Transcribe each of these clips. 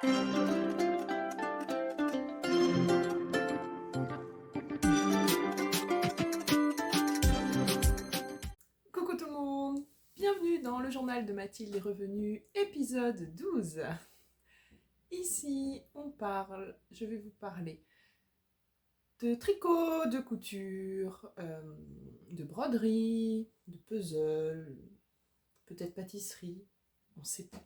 Coucou tout le monde, bienvenue dans le journal de Mathilde est revenue, épisode 12. Ici, je vais vous parler de tricot, de couture, de broderie, de puzzle, peut-être pâtisserie, on sait pas.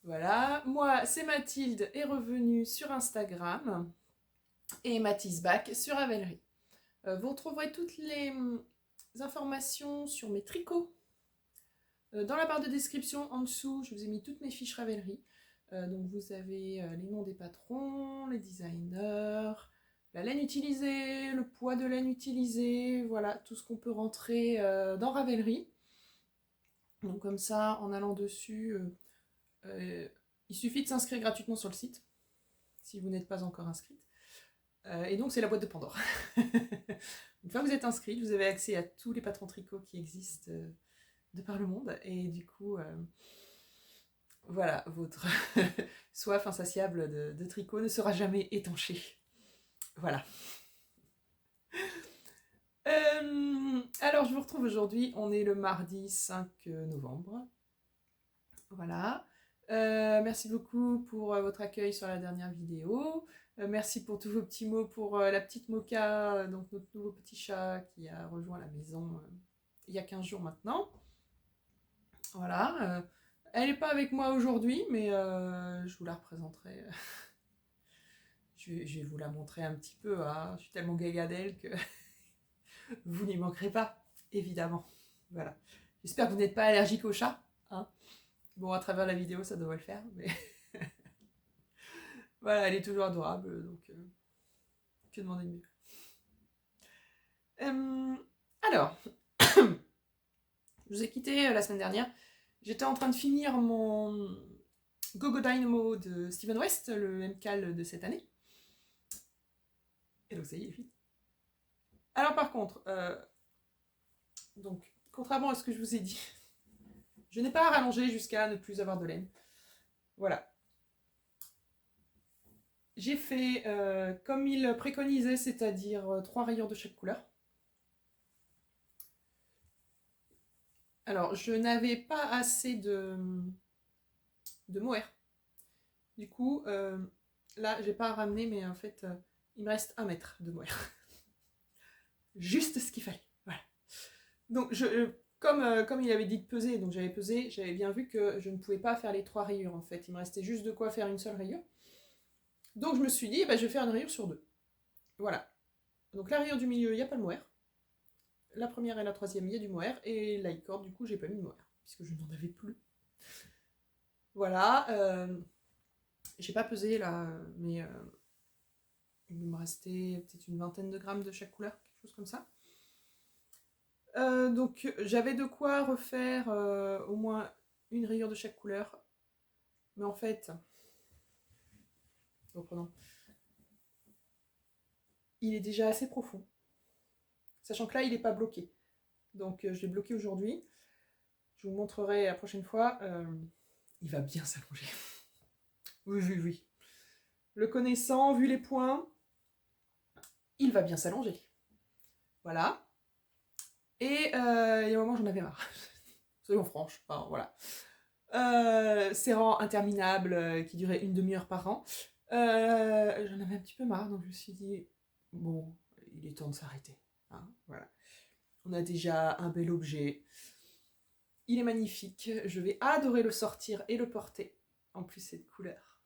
Voilà, moi c'est Mathilde est revenue sur Instagram et Mathis Bac sur Ravelry. Vous retrouverez toutes les informations sur mes tricots dans la barre de description en dessous. Je vous ai mis toutes mes fiches Ravelry. Donc vous avez les noms des patrons, les designers, la laine utilisée, le poids de laine utilisé, voilà, tout ce qu'on peut rentrer dans Ravelry. Donc comme ça, en allant dessus, il suffit de s'inscrire gratuitement sur le site, si vous n'êtes pas encore inscrite. Et donc c'est la boîte de Pandore. Une fois que vous êtes inscrite, vous avez accès à tous les patrons tricot qui existent de par le monde. Et du coup, voilà, votre soif insatiable de tricot ne sera jamais étanchée. Voilà. Alors je vous retrouve aujourd'hui, on est le mardi 5 novembre. Voilà. Merci beaucoup pour votre accueil sur la dernière vidéo. Merci pour tous vos petits mots pour la petite Mocha, donc notre nouveau petit chat qui a rejoint la maison il y a 15 jours maintenant. Voilà. Elle n'est pas avec moi aujourd'hui, mais je vous la représenterai. Je vais vous la montrer un petit peu. Hein. Je suis tellement gaga d'elle que vous n'y manquerez pas, évidemment. Voilà. J'espère que vous n'êtes pas allergique au chat. Hein. Bon, à travers la vidéo, ça devrait le faire, mais... Voilà, elle est toujours adorable, donc... que demander de mieux. Alors, je vous ai quitté la semaine dernière. J'étais en train de finir mon Go Go Dynamo de Steven West, le MCAL de cette année. Et donc ça y est, fini. Alors par contre, donc, contrairement à ce que je vous ai dit, je n'ai pas rallongé jusqu'à ne plus avoir de laine. Voilà. J'ai fait comme il préconisait, c'est-à-dire 3 rayures de chaque couleur. Alors, je n'avais pas assez de mohair. Du coup, là, j'ai pas ramené, mais en fait, il me reste 1 mètre de mohair. Juste ce qu'il fallait. Voilà. Donc, comme il avait dit de peser, donc j'avais pesé, j'avais bien vu que je ne pouvais pas faire les 3 rayures, en fait. Il me restait juste de quoi faire une seule rayure. Donc, je me suis dit, bah, je vais faire une rayure sur 2. Voilà. Donc, la rayure du milieu, il n'y a pas de mohair. La première et la troisième, il y a du mohair. Et la corde, du coup, j'ai pas mis de mohair, puisque je n'en avais plus. Voilà. J'ai pas pesé, là, mais... il me restait peut-être une vingtaine de grammes de chaque couleur, quelque chose comme ça. Donc j'avais de quoi refaire au moins une rayure de chaque couleur. Mais en fait, reprenons, il est déjà assez profond. Sachant que là, il n'est pas bloqué. Donc je l'ai bloqué aujourd'hui. Je vous montrerai la prochaine fois. Il va bien s'allonger. Oui. Le connaissant, vu les points, il va bien s'allonger. Voilà. Et il y a un moment, j'en avais marre. Soyons franches. Enfin, voilà. Ces rangs interminables qui duraient une demi-heure par rang. J'en avais un petit peu marre, donc je me suis dit, bon, il est temps de s'arrêter. Hein, voilà. On a déjà un bel objet. Il est magnifique. Je vais adorer le sortir et le porter. En plus, c'est de couleur.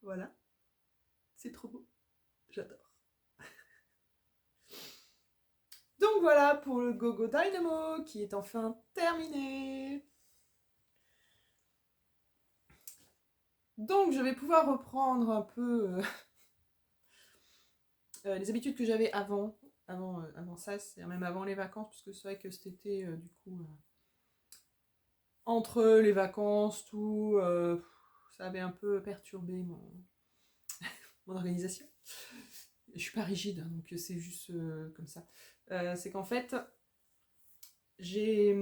Voilà. C'est trop beau. J'adore. Donc voilà pour le Go Go Dynamo qui est enfin terminé. Donc je vais pouvoir reprendre un peu les habitudes que j'avais avant ça, c'est-à-dire même avant les vacances, parce que c'est vrai que cet été, du coup, entre les vacances, tout, ça avait un peu perturbé mon organisation. Je suis pas rigide, hein, donc c'est juste comme ça. C'est qu'en fait, j'ai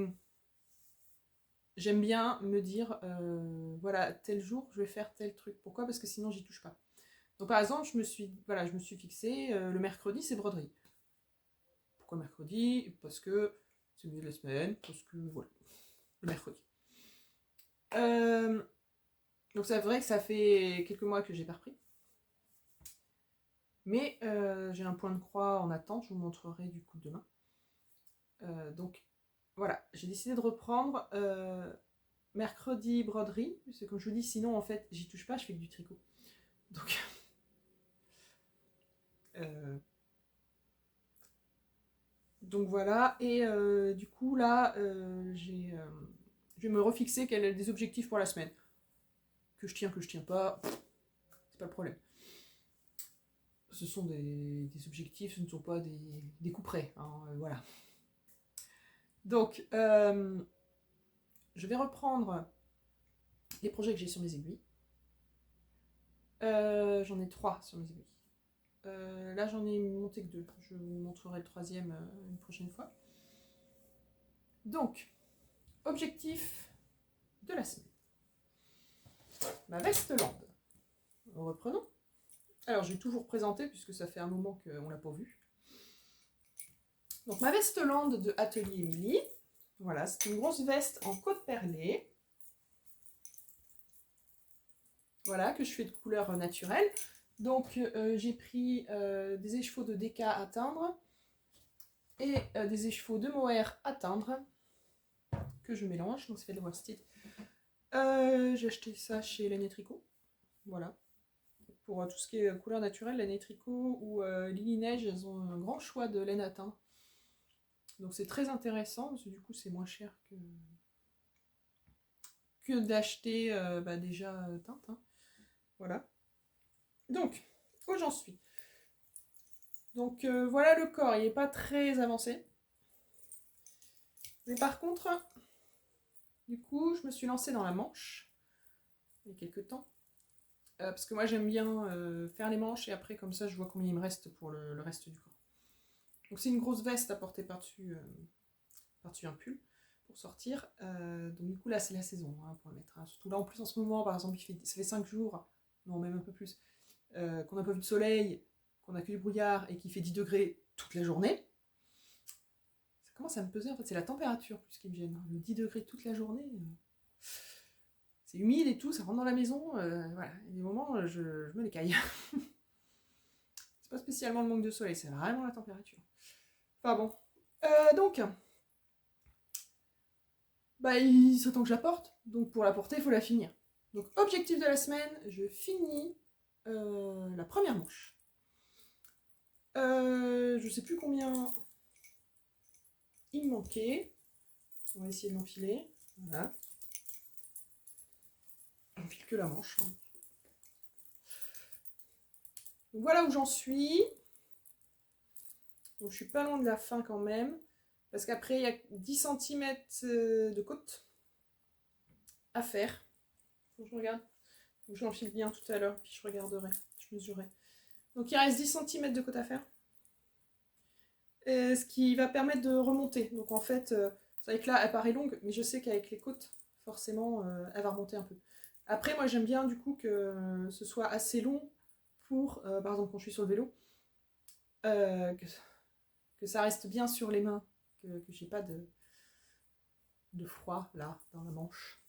j'aime bien me dire, voilà, tel jour, je vais faire tel truc. Pourquoi? Parce que sinon, j'y touche pas. Donc par exemple, je me suis fixé, le mercredi, c'est broderie. Pourquoi mercredi? Parce que c'est le milieu de la semaine, parce que voilà, le mercredi. Donc c'est vrai que ça fait quelques mois que j'ai pas repris. Mais j'ai un point de croix en attente, je vous montrerai du coup demain. Donc voilà, j'ai décidé de reprendre mercredi broderie, parce que comme je vous dis, sinon en fait j'y touche pas, je fais que du tricot. Donc, donc voilà, et du coup là, je vais me refixer des objectifs pour la semaine. Que je tiens pas, c'est pas le problème. Ce sont des objectifs, ce ne sont pas des coups près, hein, voilà. Donc, je vais reprendre les projets que j'ai sur mes aiguilles. J'en ai 3 sur mes aiguilles. Là, j'en ai monté que 2. Je vous montrerai le troisième une prochaine fois. Donc, objectif de la semaine. Ma veste Land. Reprenons. Alors, je vais tout vous représenter puisque ça fait un moment qu'on ne l'a pas vu. Donc, ma veste Land de Atelier Émilie. Voilà, c'est une grosse veste en côte perlée. Voilà, que je fais de couleur naturelle. Donc, j'ai pris des écheveaux de DK à teindre et des écheveaux de mohair à teindre que je mélange. Donc, ça fait de worsted. J'ai acheté ça chez Laine et Tricot. Voilà. Pour tout ce qui est couleur naturelle, Laine et Tricot ou Lily Neige, elles ont un grand choix de laine à teindre. Donc, c'est très intéressant parce que du coup, c'est moins cher que d'acheter déjà teinte. Hein. Voilà. Donc, où j'en suis? Donc voilà le corps, il n'est pas très avancé. Mais par contre, du coup, je me suis lancée dans la manche il y a quelques temps. Parce que moi j'aime bien faire les manches et après comme ça je vois combien il me reste pour le reste du corps. Donc c'est une grosse veste à porter par-dessus un pull pour sortir. Donc du coup là c'est la saison hein, pour le mettre. Hein. Surtout là en plus en ce moment par exemple ça fait 5 jours, non même un peu plus, qu'on n'a pas vu de soleil, qu'on a que du brouillard et qu'il fait 10 degrés toute la journée. Ça commence à me peser en fait, c'est la température plus qui me gêne. Le 10 degrés toute la journée. C'est humide et tout, ça rentre dans la maison, voilà, il y a des moments, je me les caille. C'est pas spécialement le manque de soleil, c'est vraiment la température. Enfin bon. Donc, il serait temps que je la porte, donc pour la porter, il faut la finir. Donc, objectif de la semaine, je finis la première manche. Je sais plus combien il me manquait. On va essayer de l'enfiler. Voilà. On file que la manche. Hein. Donc voilà où j'en suis. Donc je suis pas loin de la fin quand même. Parce qu'après, il y a 10 cm de côte à faire. Faut que je regarde. Donc je l'enfile bien tout à l'heure, puis je regarderai, je mesurerai. Donc il reste 10 cm de côte à faire. Ce qui va permettre de remonter. Donc en fait, c'est vrai que là, elle paraît longue, mais je sais qu'avec les côtes, forcément, elle va remonter un peu. Après, moi j'aime bien du coup que ce soit assez long pour, par exemple quand je suis sur le vélo, que ça reste bien sur les mains, que j'ai pas de froid là dans la manche.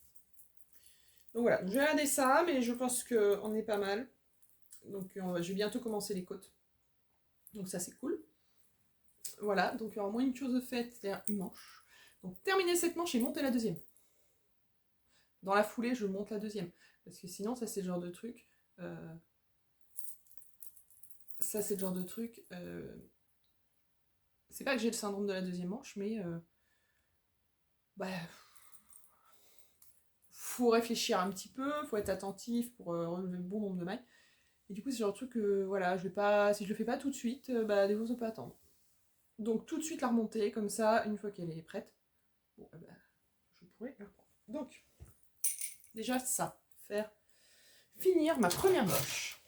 Donc voilà, je vais regarder ça, mais je pense qu'on est pas mal. Donc je vais bientôt commencer les côtes. Donc ça c'est cool. Voilà, donc il y aura au moins une chose de faite, c'est-à-dire une manche. Donc terminer cette manche et monter la deuxième. Dans la foulée, je monte la deuxième. Parce que sinon, ça c'est le genre de truc. Ça c'est le genre de truc. C'est pas que j'ai le syndrome de la deuxième manche, mais faut réfléchir un petit peu, faut être attentif pour relever le bon nombre de mailles. Et du coup, c'est le genre de truc que voilà, si je le fais pas tout de suite, des fois ça peut attendre. Donc tout de suite la remonter, comme ça, une fois qu'elle est prête, bon, je pourrais la reprendre. Donc, déjà ça, finir ma première manche.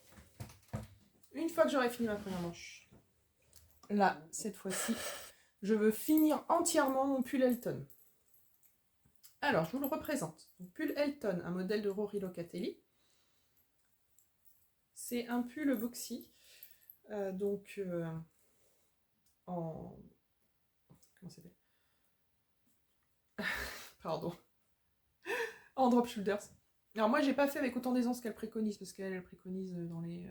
Une fois que j'aurai fini ma première manche, là, cette fois-ci, je veux finir entièrement mon pull Elton. Alors, je vous le représente. Donc, pull Elton, un modèle de Rory Locatelli. C'est un pull boxy, donc en... Comment ça s'appelle? Pardon. En drop shoulders. Alors moi, j'ai pas fait avec autant d'aisance qu'elle préconise, parce qu'elle préconise dans les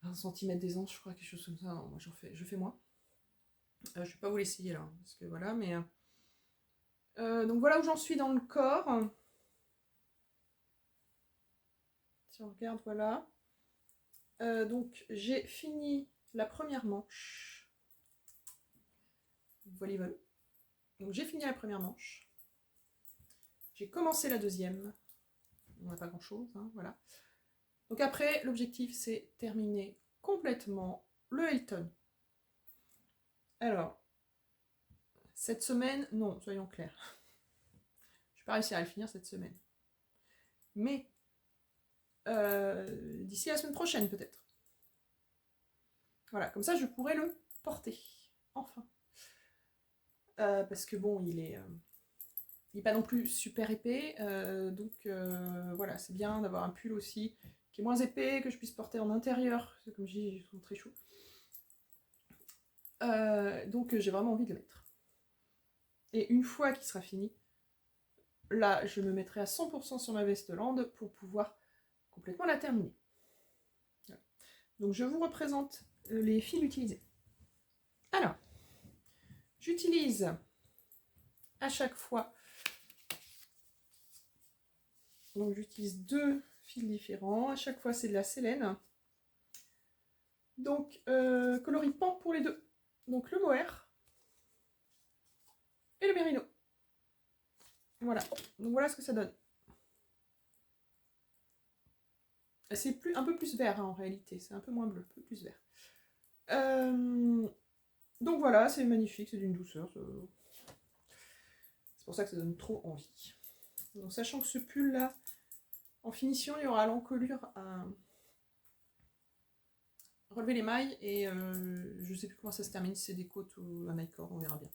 20 cm d'aisance, je crois, quelque chose comme ça. Non, moi, je fais moins. Je vais pas vous l'essayer là, parce que voilà, mais... donc voilà où j'en suis dans le corps. Si on regarde, voilà. Donc j'ai fini la première manche. Voilà, voilà. Donc j'ai fini la première manche. J'ai commencé la deuxième. On n'a pas grand chose, hein, voilà. Donc après, l'objectif c'est terminer complètement le Elton. Alors, cette semaine, non, soyons clairs. Je vais pas réussir à le finir cette semaine. Mais d'ici la semaine prochaine peut-être. Voilà, comme ça je pourrai le porter. Enfin. Parce que bon, il est pas non plus super épais. Donc voilà, c'est bien d'avoir un pull aussi qui est moins épais, que je puisse porter en intérieur. Parce que comme je dis, je trouve très chaud. Donc j'ai vraiment envie de le mettre. Et une fois qu'il sera fini, là, je me mettrai à 100% sur ma veste Land pour pouvoir complètement la terminer. Voilà. Donc je vous représente les fils utilisés. Alors, j'utilise à chaque fois, donc j'utilise 2 fils différents, à chaque fois c'est de la Sélène. Donc coloris pan pour les deux. Donc le mohair et le mérino. Voilà, donc voilà ce que ça donne. C'est un peu plus vert hein, en réalité, c'est un peu moins bleu, un peu plus vert. Donc voilà, c'est magnifique, c'est d'une douceur. C'est pour ça que ça donne trop envie. Donc, sachant que ce pull là, en finition, il y aura l'encolure à relever les mailles et je sais plus comment ça se termine, si c'est des côtes ou un high-cord, on verra bien.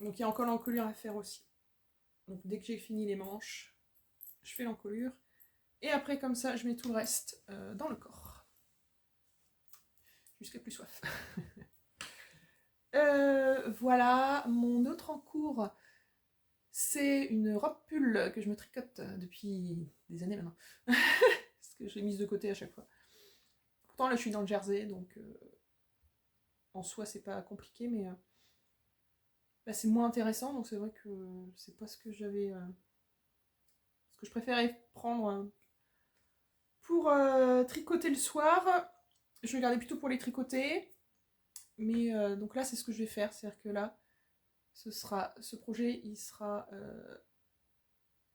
Donc il y a encore l'encolure à faire aussi. Donc dès que j'ai fini les manches, je fais l'encolure. Et après, comme ça, je mets tout le reste dans le corps. Jusqu'à plus soif. Voilà, mon autre en cours, c'est une robe pull que je me tricote depuis des années maintenant. Parce que je l'ai mise de côté à chaque fois. Pourtant, là, je suis dans le Jersey, donc en soi, c'est pas compliqué, mais bah, c'est moins intéressant. Donc c'est vrai que c'est pas ce que j'avais... ce que je préférais prendre pour tricoter le soir. Je regardais plutôt pour les tricoter. Mais donc là, c'est ce que je vais faire. C'est-à-dire que là, ce projet,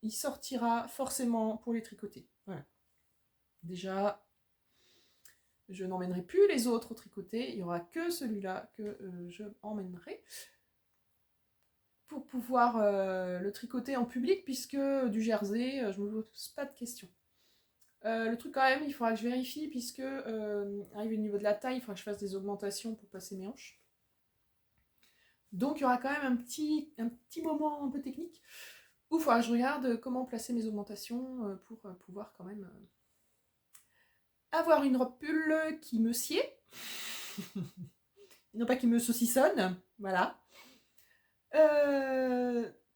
il sortira forcément pour les tricoter. Voilà. Déjà, je n'emmènerai plus les autres tricotés. Il n'y aura que celui-là que je emmènerai pour pouvoir le tricoter en public, puisque du jersey, je ne me pose pas de questions. Le truc quand même, il faudra que je vérifie, puisque arrive au niveau de la taille, il faudra que je fasse des augmentations pour passer mes hanches. Donc il y aura quand même un petit moment un peu technique où il faudra que je regarde comment placer mes augmentations pour pouvoir quand même avoir une robe pull qui me sied. Non pas qui me saucissonne, voilà.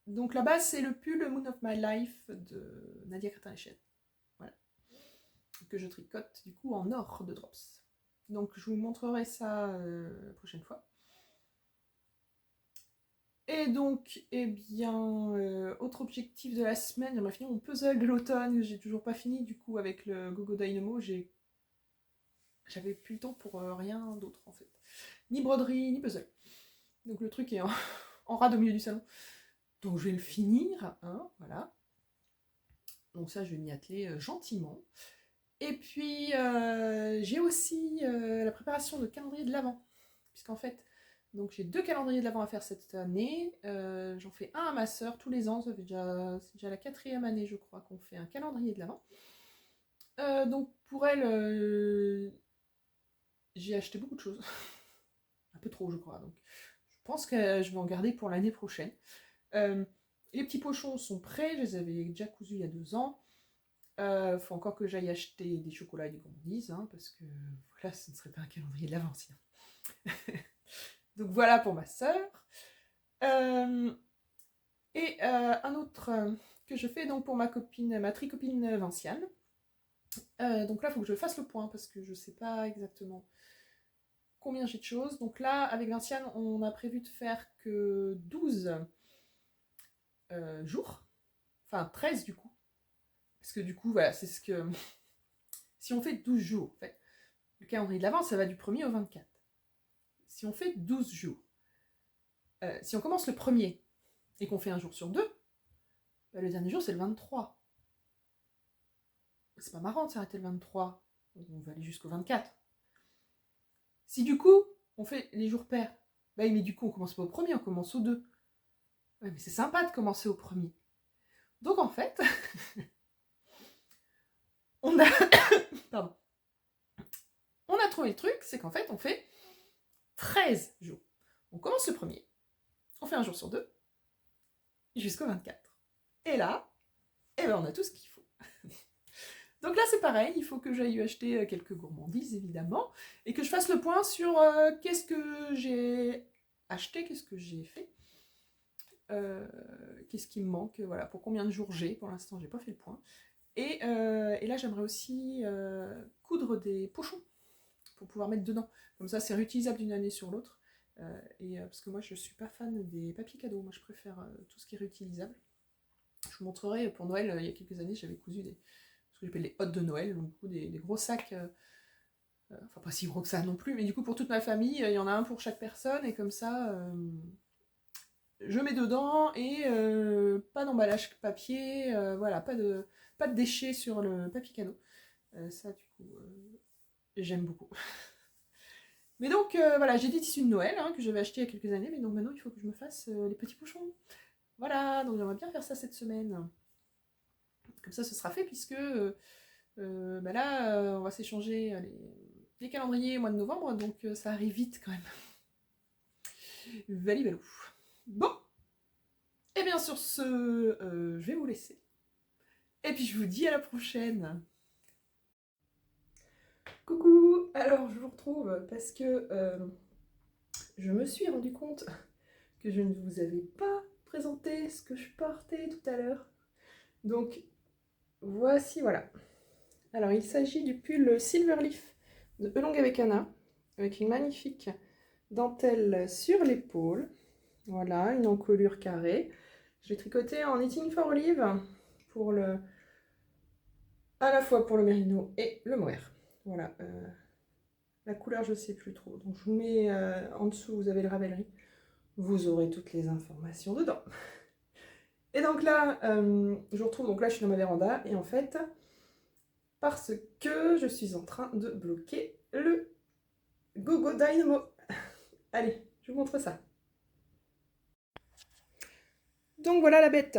Donc la base c'est le pull Moon of My Life de Nadia Crétin-Echelle. Voilà. Que je tricote du coup en or de drops. Donc je vous montrerai ça la prochaine fois. Et donc, eh bien, autre objectif de la semaine, j'aimerais finir mon puzzle de l'automne, j'ai toujours pas fini, du coup, avec le Gogo Dynamo, j'avais plus le temps pour rien d'autre, en fait. Ni broderie, ni puzzle. Donc le truc est en rade au milieu du salon. Donc je vais le finir, hein, voilà. Donc ça, je vais m'y atteler gentiment. Et puis, j'ai aussi la préparation de calendrier de l'Avent, puisqu'en fait, donc j'ai 2 calendriers de l'Avent à faire cette année. J'en fais un à ma sœur tous les ans. C'est déjà la 4e année, je crois, qu'on fait un calendrier de l'Avent. Donc pour elle, j'ai acheté beaucoup de choses. Un peu trop, je crois. Donc pense que je vais en garder pour l'année prochaine. Les petits pochons sont prêts, je les avais déjà cousus il y a 2 ans. Faut encore que j'aille acheter des chocolats et des gourmandises, hein, parce que voilà, ce ne serait pas un calendrier de l'Avent sinon. Donc voilà pour ma sœur. Un autre que je fais donc pour ma tricopine Vinciane. Donc là, il faut que je fasse le point parce que je ne sais pas exactement combien j'ai de choses. Donc là, avec Vinciane, on a prévu de faire que 12 jours. Enfin, 13 du coup. Parce que du coup, voilà, c'est ce que... Si on fait 12 jours, en fait, le calendrier de l'Avent, ça va du 1er au 24. Si on fait 12 jours, si on commence le 1er et qu'on fait un jour sur 2, bah, le dernier jour, c'est le 23. C'est pas marrant de s'arrêter le 23. On va aller jusqu'au 24. Si du coup, on fait les jours pairs, bah, mais du coup, on commence pas au 1er, on commence au 2. Ouais, mais c'est sympa de commencer au 1er. Donc en fait, on a... Pardon. On a trouvé le truc, c'est qu'en fait, on fait 13 jours. On commence le 1er, on fait un jour sur 2, jusqu'au 24. Et là, eh ben, on a tout ce qu'il faut. Donc là, c'est pareil, il faut que j'aille acheter quelques gourmandises, évidemment, et que je fasse le point sur qu'est-ce que j'ai acheté, qu'est-ce que j'ai fait, qu'est-ce qui me manque, voilà, pour combien de jours j'ai. Pour l'instant, j'ai pas fait le point. Et là, j'aimerais aussi coudre des pochons pour pouvoir mettre dedans. Comme ça, c'est réutilisable d'une année sur l'autre. Parce que moi, je suis pas fan des papiers cadeaux. Moi, je préfère tout ce qui est réutilisable. Je vous montrerai, pour Noël, il y a quelques années, j'avais cousu ce que j'appelle les hottes de Noël, donc du coup, des gros sacs, enfin pas si gros que ça non plus, mais du coup, pour toute ma famille, il y en a un pour chaque personne, et comme ça, je mets dedans, et pas d'emballage papier, voilà, pas de déchets sur le papier cadeau. Ça, du coup, j'aime beaucoup. Mais donc, voilà, j'ai des tissus de Noël, hein, que j'avais achetés il y a quelques années, mais donc maintenant, il faut que je me fasse les petits pochons. Voilà, donc j'aimerais bien faire ça cette semaine. Comme ça, ce sera fait, puisque bah là, on va s'échanger les calendriers au mois de novembre, donc ça arrive vite quand même. Vali valou. Bon, et bien sur ce, je vais vous laisser. Et puis je vous dis à la prochaine. Coucou, alors je vous retrouve parce que je me suis rendu compte que je ne vous avais pas présenté ce que je portais tout à l'heure. Donc voici, voilà. Alors il s'agit du pull Silverleaf de Elong avec Anna, avec une magnifique dentelle sur l'épaule. Voilà, une encolure carrée. Je l'ai tricoté en Knitting for Olive pour à la fois pour le mérino et le mohair. Voilà. La couleur, je ne sais plus trop. Donc je vous mets en dessous, vous avez le Ravelry. Vous aurez toutes les informations dedans. Et donc là, je vous retrouve, donc là je suis dans ma véranda, et en fait, parce que je suis en train de bloquer le Gogo Dynamo. Allez, je vous montre ça. Donc voilà la bête.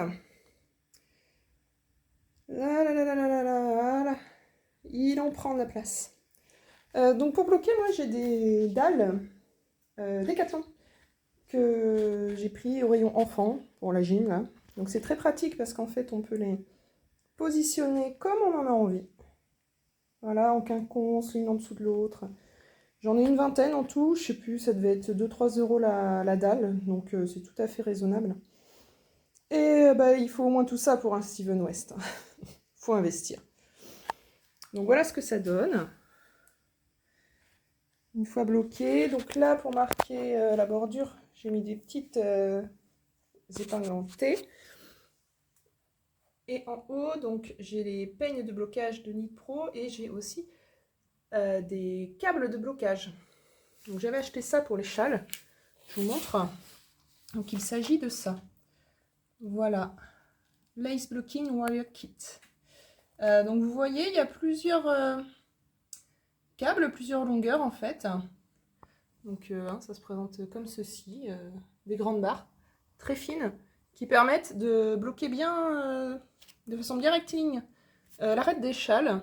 Là, là, là, là, là, là, là. Il en prend de la place. Donc pour bloquer, moi j'ai des dalles Décathlon que j'ai pris au rayon enfant pour la gym là. Donc c'est très pratique parce qu'en fait on peut les positionner comme on en a envie. Voilà, en quinconce, l'une en dessous de l'autre. J'en ai une vingtaine en tout, je sais plus, ça devait être 2-3 € la dalle, donc c'est tout à fait raisonnable. Et bah, il faut au moins tout ça pour un Steven West. Faut investir. Donc voilà ce que ça donne. Une fois bloqué, donc là pour marquer la bordure, j'ai mis des petites épingles en T. Et en haut, donc j'ai les peignes de blocage de Knit Pro et j'ai aussi des câbles de blocage. Donc j'avais acheté ça pour les châles. Je vous montre. Donc il s'agit de ça. Voilà. Lace Blocking Warrior Kit. Donc vous voyez, il y a plusieurs câbles, plusieurs longueurs en fait. Donc ça se présente comme ceci. Des grandes barres très fines qui permettent de bloquer bien, de façon bien rectiligne, l'arête des châles.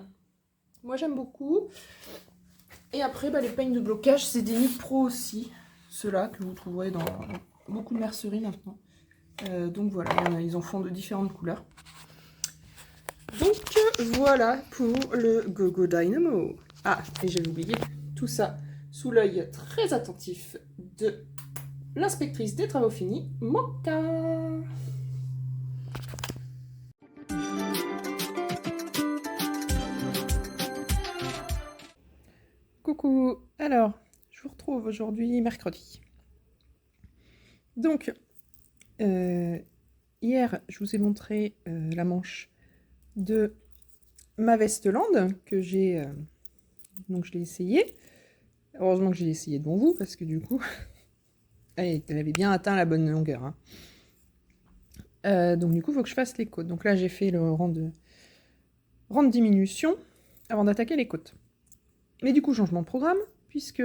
Moi j'aime beaucoup. Et après, bah, les peignes de blocage, c'est des Knit Pro aussi. ceux-là que vous trouverez dans beaucoup de merceries maintenant. Donc voilà, ils en font de différentes couleurs. Donc voilà pour le GoGo Dynamo. Ah, et j'avais oublié tout ça sous l'œil très attentif de l'inspectrice des travaux finis, Moka. Coucou, alors, je vous retrouve aujourd'hui mercredi. Donc, hier, je vous ai montré la manche de ma Vesteland que j'ai... donc je l'ai essayée. Heureusement que je l'ai essayée devant vous, parce que du coup, elle avait bien atteint la bonne longueur. Hein. Donc du coup, il faut que je fasse les côtes. Donc là, j'ai fait le rang de diminution avant d'attaquer les côtes. Mais du coup, changement de programme, puisque...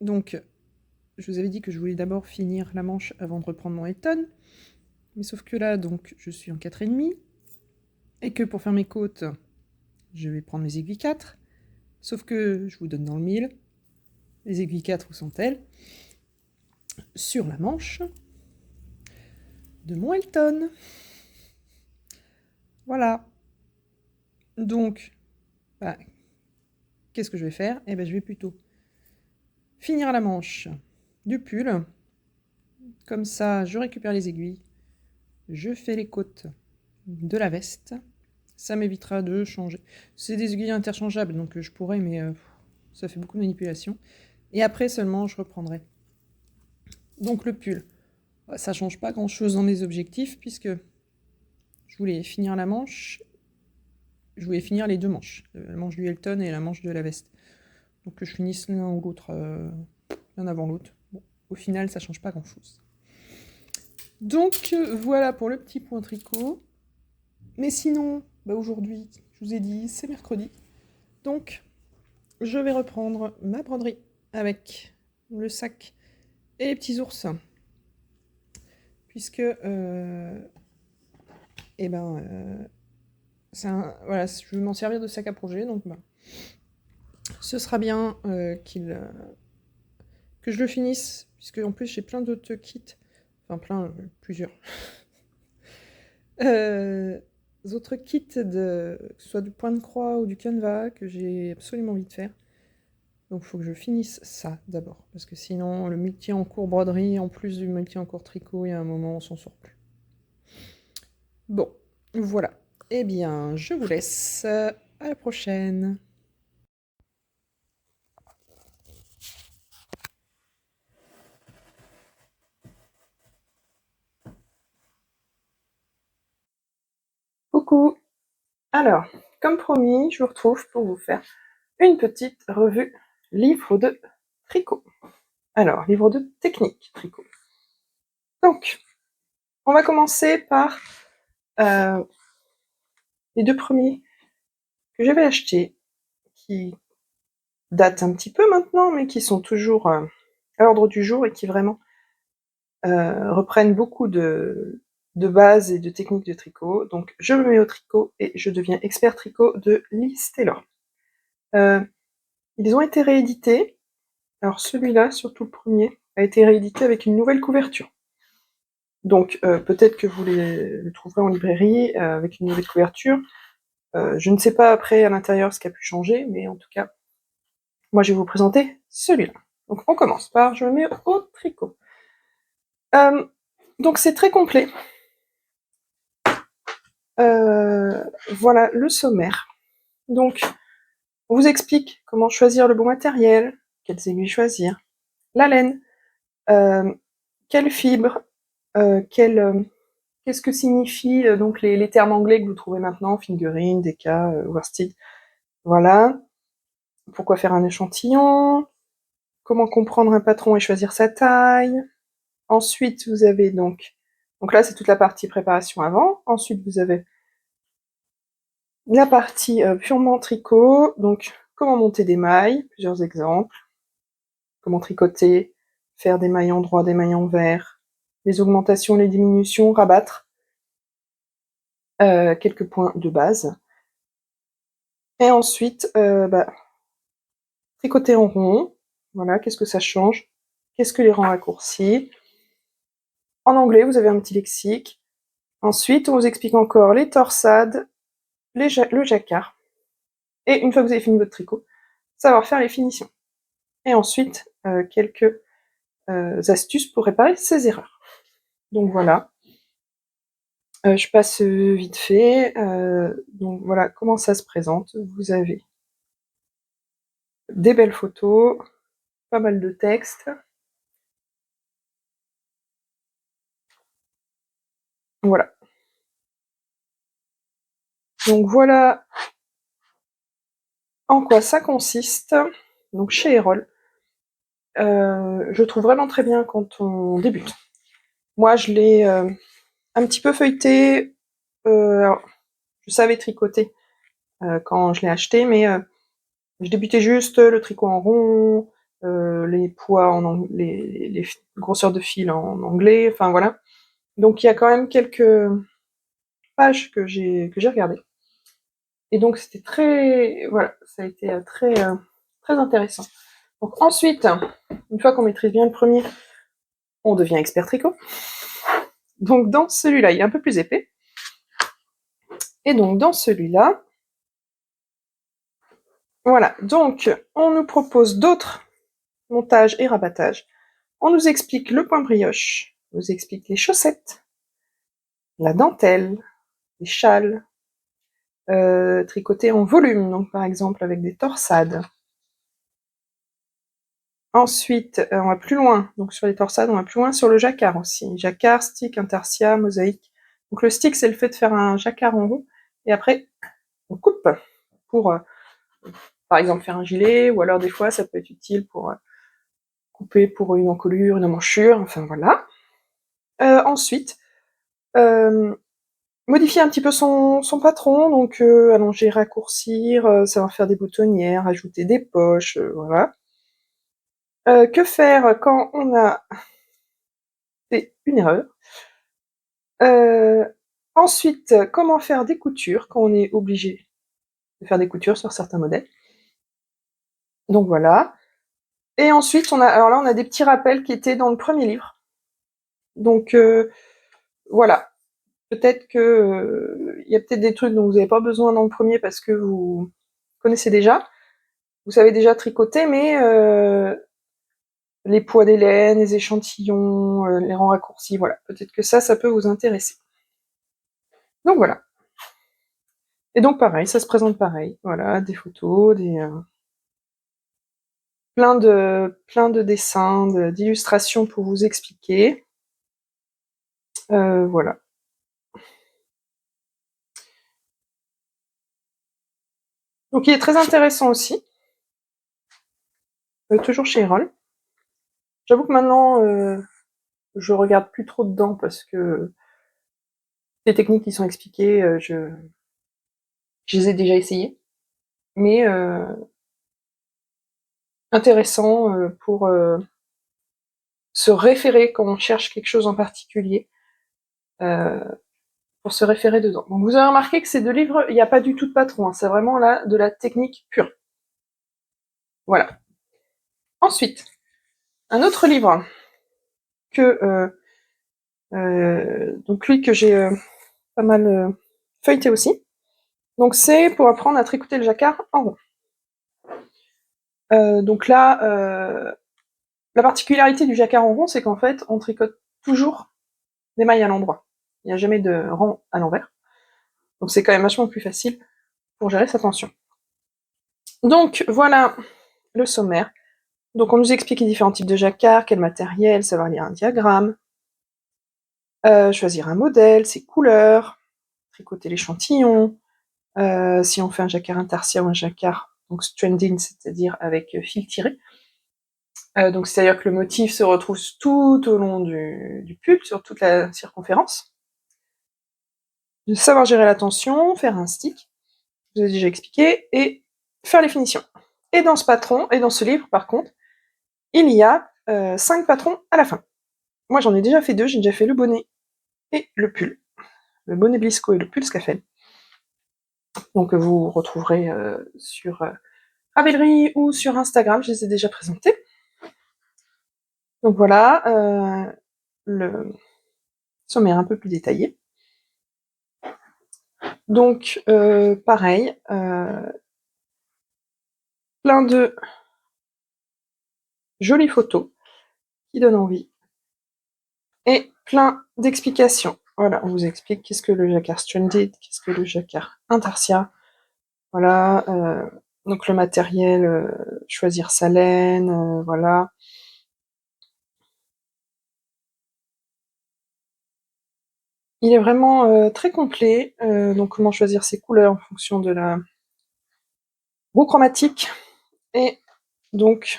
donc, je vous avais dit que je voulais d'abord finir la manche avant de reprendre mon Elton. Mais sauf que là, donc, je suis en 4,5. Et que pour faire mes côtes, je vais prendre mes aiguilles 4. Sauf que je vous donne dans le mille. Les aiguilles 4, où sont-elles? Sur la manche de mon Elton. Voilà. Donc, bah, qu'est-ce que je vais faire? Eh bien, je vais plutôt finir la manche du pull. Comme ça, je récupère les aiguilles. Je fais les côtes de la veste. Ça m'évitera de changer. C'est des aiguilles interchangeables, donc je pourrais, mais ça fait beaucoup de manipulation. Et après seulement, je reprendrai. Donc le pull, ça change pas grand-chose dans mes objectifs, puisque je voulais finir la manche. Je voulais finir les deux manches, la manche du Elton et la manche de la veste. Donc que je finisse l'un ou l'autre, l'un avant l'autre. Bon, au final, ça change pas grand-chose. Donc voilà pour le petit point tricot. Mais sinon, bah aujourd'hui, je vous ai dit, c'est mercredi. Donc, je vais reprendre ma broderie avec le sac et les petits ours. Puisque, voilà, je vais m'en servir de sac à projet. Donc, bah, ce sera bien que je le finisse. Puisque, en plus, j'ai plein d'autres kits. Enfin, plusieurs. Autres kits, que ce soit du point de croix ou du canevas, que j'ai absolument envie de faire. Donc il faut que je finisse ça d'abord, parce que sinon le multi en cours broderie, en plus du multi en cours tricot, il y a un moment on s'en sort plus. Bon, voilà. Eh bien, je vous laisse. À la prochaine. Coucou. Alors, comme promis, je vous retrouve pour vous faire une petite revue livre de tricot. Alors, livre de technique tricot. Donc, on va commencer par les deux premiers que j'avais achetés, qui datent un petit peu maintenant, mais qui sont toujours à l'ordre du jour et qui vraiment reprennent beaucoup de bases et de techniques de tricot. Donc, je me mets au tricot et je deviens expert tricot de Liz Taylor. Ils ont été réédités. Alors, celui-là, surtout le premier, a été réédité avec une nouvelle couverture. Donc, peut-être que vous le trouverez en librairie avec une nouvelle couverture. Je ne sais pas après à l'intérieur ce qui a pu changer, mais en tout cas, moi je vais vous présenter celui-là. Donc on commence par, je me mets au tricot. Donc c'est très complet. Voilà le sommaire. Donc on vous explique comment choisir le bon matériel, quelles aiguilles choisir, la laine, quelle fibre, qu'est-ce que signifient donc les termes anglais que vous trouvez maintenant, fingering, deca, worsted. Voilà. Pourquoi faire un échantillon, comment comprendre un patron et choisir sa taille. Ensuite, vous avez donc là c'est toute la partie préparation avant. Ensuite, vous avez la partie purement tricot, donc comment monter des mailles, plusieurs exemples, comment tricoter, faire des mailles en droit, des mailles en vert, les augmentations, les diminutions, rabattre, quelques points de base. Et ensuite, tricoter en rond. Voilà, qu'est-ce que ça change? Qu'est-ce que les rangs raccourcis? En anglais, vous avez un petit lexique. Ensuite, on vous explique encore les torsades, le jacquard. Et une fois que vous avez fini votre tricot, savoir faire les finitions. Et ensuite, quelques astuces pour réparer ces erreurs. Donc voilà. Je passe vite fait. Donc voilà comment ça se présente. Vous avez des belles photos, pas mal de texte. Voilà. Donc voilà en quoi ça consiste. Donc chez Erol, je trouve vraiment très bien quand on débute. Moi, je l'ai un petit peu feuilleté. Alors, je savais tricoter quand je l'ai acheté, mais je débutais juste le tricot en rond, les poids les grosseurs de fil en anglais, enfin voilà. Donc il y a quand même quelques pages que j'ai regardées. Et donc c'était très, voilà, ça a été très intéressant. Donc ensuite, une fois qu'on maîtrise bien le premier, on devient expert tricot. Donc dans celui-là, il est un peu plus épais. Et donc dans celui-là, voilà, donc on nous propose d'autres montages et rabattages. On nous explique le point brioche, on nous explique les chaussettes, la dentelle, les châles, tricotés en volume, donc par exemple avec des torsades. Ensuite, on va plus loin, donc sur les torsades, on va plus loin sur le jacquard aussi. Jacquard, stick, intarsia, mosaïque. Donc le stick, c'est le fait de faire un jacquard en rond, et après, on coupe pour, par exemple, faire un gilet, ou alors des fois, ça peut être utile pour couper pour une encolure, une emmanchure, enfin voilà. Ensuite, modifier un petit peu son patron, donc allonger, raccourcir, savoir faire des boutonnières, ajouter des poches, voilà. Que faire quand on a fait une erreur? Ensuite, comment faire des coutures quand on est obligé de faire des coutures sur certains modèles. Donc voilà. Et ensuite, alors là, on a des petits rappels qui étaient dans le premier livre. Donc voilà. Peut-être que il y a peut-être des trucs dont vous n'avez pas besoin dans le premier parce que vous connaissez déjà. Vous savez déjà tricoter, mais les poids des laines, les échantillons, les rangs raccourcis, voilà. Peut-être que ça peut vous intéresser. Donc voilà. Et donc pareil, ça se présente pareil. Voilà, des photos, plein de dessins, d'illustrations pour vous expliquer. Voilà. Donc il est très intéressant aussi. Toujours chez Erol. J'avoue que maintenant, je regarde plus trop dedans parce que les techniques qui sont expliquées, je les ai déjà essayées. Mais intéressant pour se référer quand on cherche quelque chose en particulier, pour se référer dedans. Donc vous avez remarqué que ces deux livres, il n'y a pas du tout de patron, hein, c'est vraiment là de la technique pure. Voilà. Ensuite, un autre livre que donc lui que j'ai pas mal feuilleté aussi. Donc c'est pour apprendre à tricoter le jacquard en rond. Donc là, la particularité du jacquard en rond, c'est qu'en fait, on tricote toujours des mailles à l'endroit. Il n'y a jamais de rang à l'envers. Donc c'est quand même vachement plus facile pour gérer sa tension. Donc voilà le sommaire. Donc on nous explique les différents types de jacquard, quel matériel, savoir lire un diagramme, choisir un modèle, ses couleurs, tricoter l'échantillon, si on fait un jacquard intarsia ou un jacquard donc stranding, c'est-à-dire avec fil tiré. Donc c'est-à-dire que le motif se retrouve tout au long du pull, sur toute la circonférence. De savoir gérer la tension, faire un stick, je vous ai déjà expliqué, et faire les finitions. Et dans ce patron, et dans ce livre par contre, il y a 5 patrons à la fin. Moi j'en ai déjà fait 2, j'ai déjà fait le bonnet et le pull. Le bonnet Blisco et le pull Scafell. Donc vous retrouverez sur Ravelry ou sur Instagram, je les ai déjà présentés. Donc voilà, le sommaire un peu plus détaillé. Donc pareil, plein de jolies photos qui donnent envie et plein d'explications. Voilà, on vous explique qu'est-ce que le jacquard stranded, qu'est-ce que le jacquard intarsia. Voilà, donc le matériel, choisir sa laine, voilà. Il est vraiment très complet, donc comment choisir ses couleurs en fonction de la roue chromatique et donc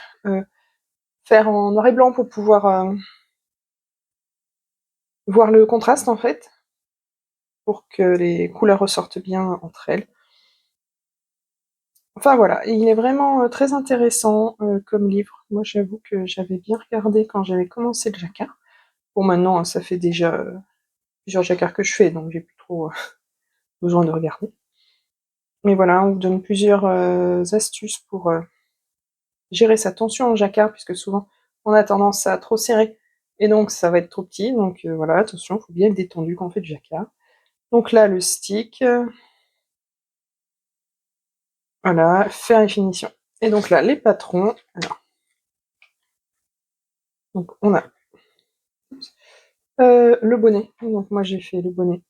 faire en noir et blanc pour pouvoir voir le contraste en fait, pour que les couleurs ressortent bien entre elles. Enfin voilà, il est vraiment très intéressant comme livre. Moi j'avoue que j'avais bien regardé quand j'avais commencé le jacquard. Bon maintenant ça fait déjà plusieurs jacquards que je fais, donc j'ai plus trop besoin de regarder. Mais voilà, on vous donne plusieurs astuces pour gérer sa tension en jacquard, puisque souvent on a tendance à trop serrer, et donc ça va être trop petit, donc voilà, attention, il faut bien être détendu quand on fait du jacquard. Donc là, le stick, voilà, faire et finition. Et donc là, les patrons, alors, donc on a le bonnet, donc moi j'ai fait le bonnet.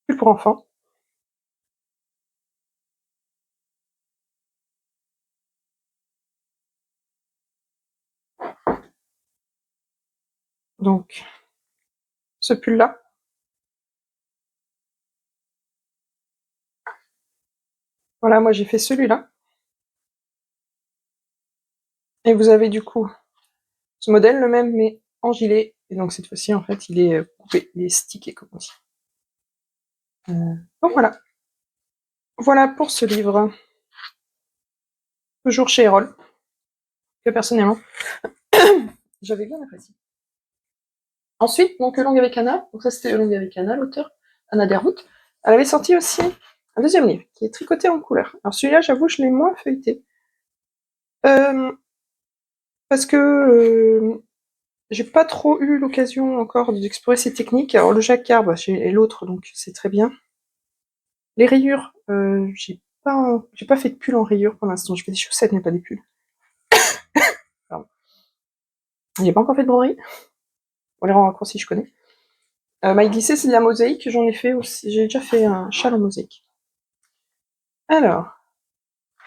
Plus pour enfants. Donc, ce pull-là. Voilà, moi j'ai fait celui-là. Et vous avez du coup ce modèle, le même, mais en gilet. Et donc cette fois-ci, en fait, il est coupé, il est stické, comme on dit. Donc voilà. Voilà pour ce livre. Toujours chez Erol, que personnellement, j'avais bien apprécié. Ensuite, donc Longue avec Anna, donc ça c'était Longue avec Anna, l'auteur, Anna Derwood. Elle avait sorti aussi un deuxième livre, qui est Tricoté en couleur. Alors celui-là, j'avoue, je l'ai moins feuilleté. Parce que j'ai pas trop eu l'occasion encore d'explorer ces techniques. Alors le jacquard, bah, et l'autre, donc c'est très bien. Les rayures, j'ai pas fait de pull en rayures pour l'instant. Je fais des chaussettes, mais pas des pulls. Pardon. J'ai pas encore fait de broderie. On les rend raccourcis, je connais. Maille glissée, c'est de la mosaïque. J'en ai fait aussi. J'ai déjà fait un châle en mosaïque. Alors,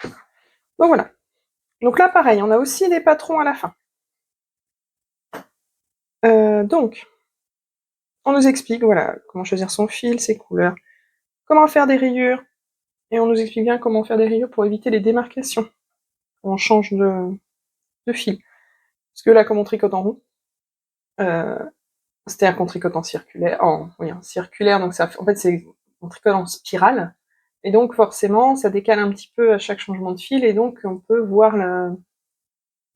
donc voilà. Donc là, pareil, on a aussi des patrons à la fin. Donc, on nous explique, voilà, comment choisir son fil, ses couleurs, comment faire des rayures, et on nous explique bien comment faire des rayures pour éviter les démarcations. On change de fil. Parce que là, comme on tricote en rond, c'est-à-dire qu'on tricote en circulaire, en circulaire, donc ça, en fait, on tricote en spirale, et donc forcément, ça décale un petit peu à chaque changement de fil, et donc on peut voir le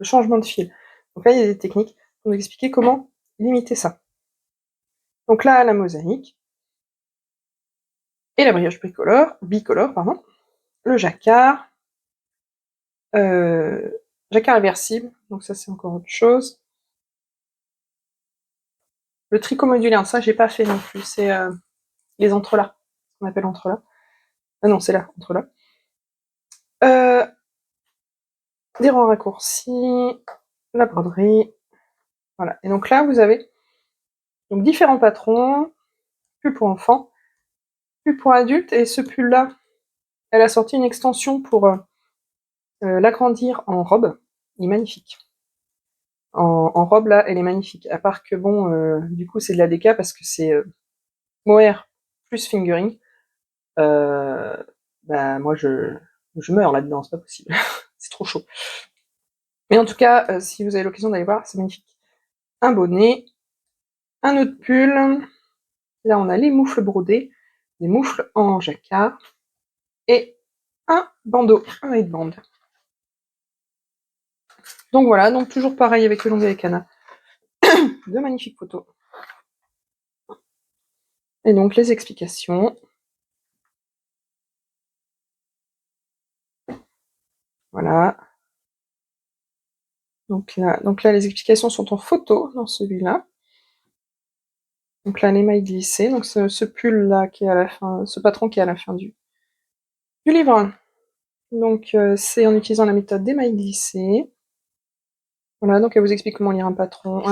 changement de fil. Donc là, il y a des techniques pour nous expliquer comment limiter ça. Donc là, la mosaïque, et la brioche bicolore, pardon, le jacquard, jacquard réversible, donc ça c'est encore autre chose. Le tricot modulaire, ça j'ai pas fait non plus, c'est les entrelacs, ce qu'on appelle entrelacs. Ah non, c'est là, entrelacs. Des rangs raccourcis, la broderie, voilà. Et donc là, vous avez donc différents patrons, pull pour enfants, pull pour adultes, et ce pull-là, elle a sorti une extension pour l'agrandir en robe. Il est magnifique. En robe, là, elle est magnifique. À part que, bon, du coup, c'est de la DK parce que c'est mohair plus fingering. Bah, moi, je meurs là-dedans, c'est pas possible. C'est trop chaud. Mais en tout cas, si vous avez l'occasion d'aller voir, c'est magnifique. Un bonnet, un autre pull. Là, on a les moufles brodés, des moufles en jacquard, et un bandeau, un headband. Donc voilà, donc toujours pareil avec le long avec Anna. De magnifiques photos. Et donc les explications. Voilà. Donc là, les explications sont en photo dans celui-là. Donc là, l'émail glissé, donc ce pull-là qui est à la fin, ce patron qui est à la fin du livre. Donc c'est en utilisant la méthode d'émail glissé. Voilà, donc elle vous explique comment lire un patron,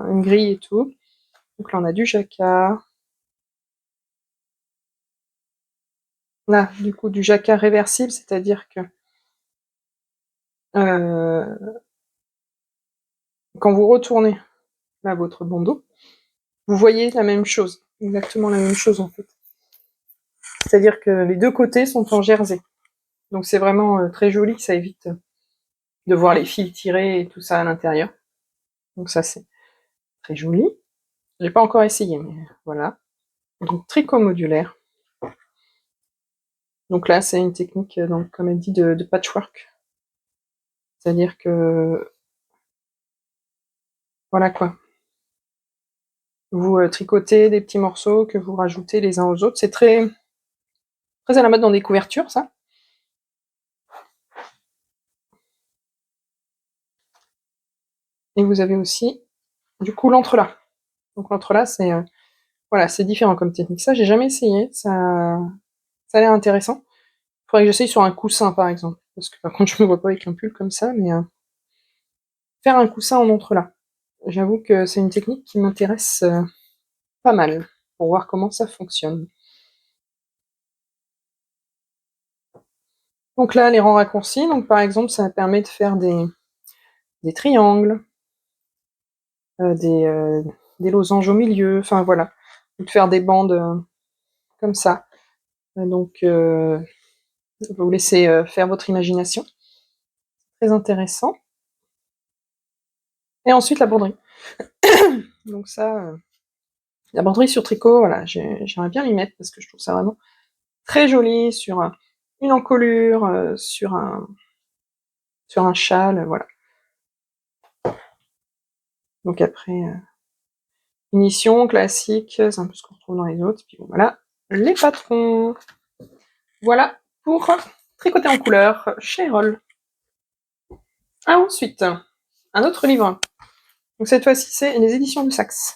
une grille et tout. Donc là, on a du jacquard. Là, du coup, du jacquard réversible, c'est-à-dire que quand vous retournez là votre bandeau, vous voyez la même chose, exactement la même chose en fait. C'est-à-dire que les deux côtés sont en jersey. Donc c'est vraiment très joli, ça évite de voir les fils tirés et tout ça à l'intérieur. Donc ça c'est très joli. J'ai pas encore essayé, mais voilà. Donc tricot modulaire. Donc là c'est une technique, donc, comme elle dit, de patchwork. C'est-à-dire que voilà quoi. Vous tricotez des petits morceaux que vous rajoutez les uns aux autres. C'est très, très à la mode dans des couvertures, ça. Et vous avez aussi, du coup, l'entrelac. Donc l'entrelac, c'est voilà, c'est différent comme technique. Ça, j'ai jamais essayé. Ça a l'air intéressant. Faudrait que j'essaye sur un coussin, par exemple. Parce que par contre, je me vois pas avec un pull comme ça, mais faire un coussin en entrelac. J'avoue que c'est une technique qui m'intéresse pas mal pour voir comment ça fonctionne. Donc là, les rangs raccourcis. Donc par exemple, ça permet de faire des triangles, euh, des, euh, des losanges au milieu. Enfin voilà, de faire des bandes comme ça. Donc vous laissez faire votre imagination. Très intéressant. Et ensuite la broderie. Donc ça, la broderie sur tricot, voilà, j'aimerais bien m'y mettre parce que je trouve ça vraiment très joli sur une encolure, sur un châle, voilà. Donc après, finition, classique, c'est un peu ce qu'on retrouve dans les autres. Puis bon, voilà, les patrons. Voilà pour tricoter en couleur chez Erol. Ah, ensuite, un autre livre. Donc cette fois-ci, c'est les éditions de Saxe.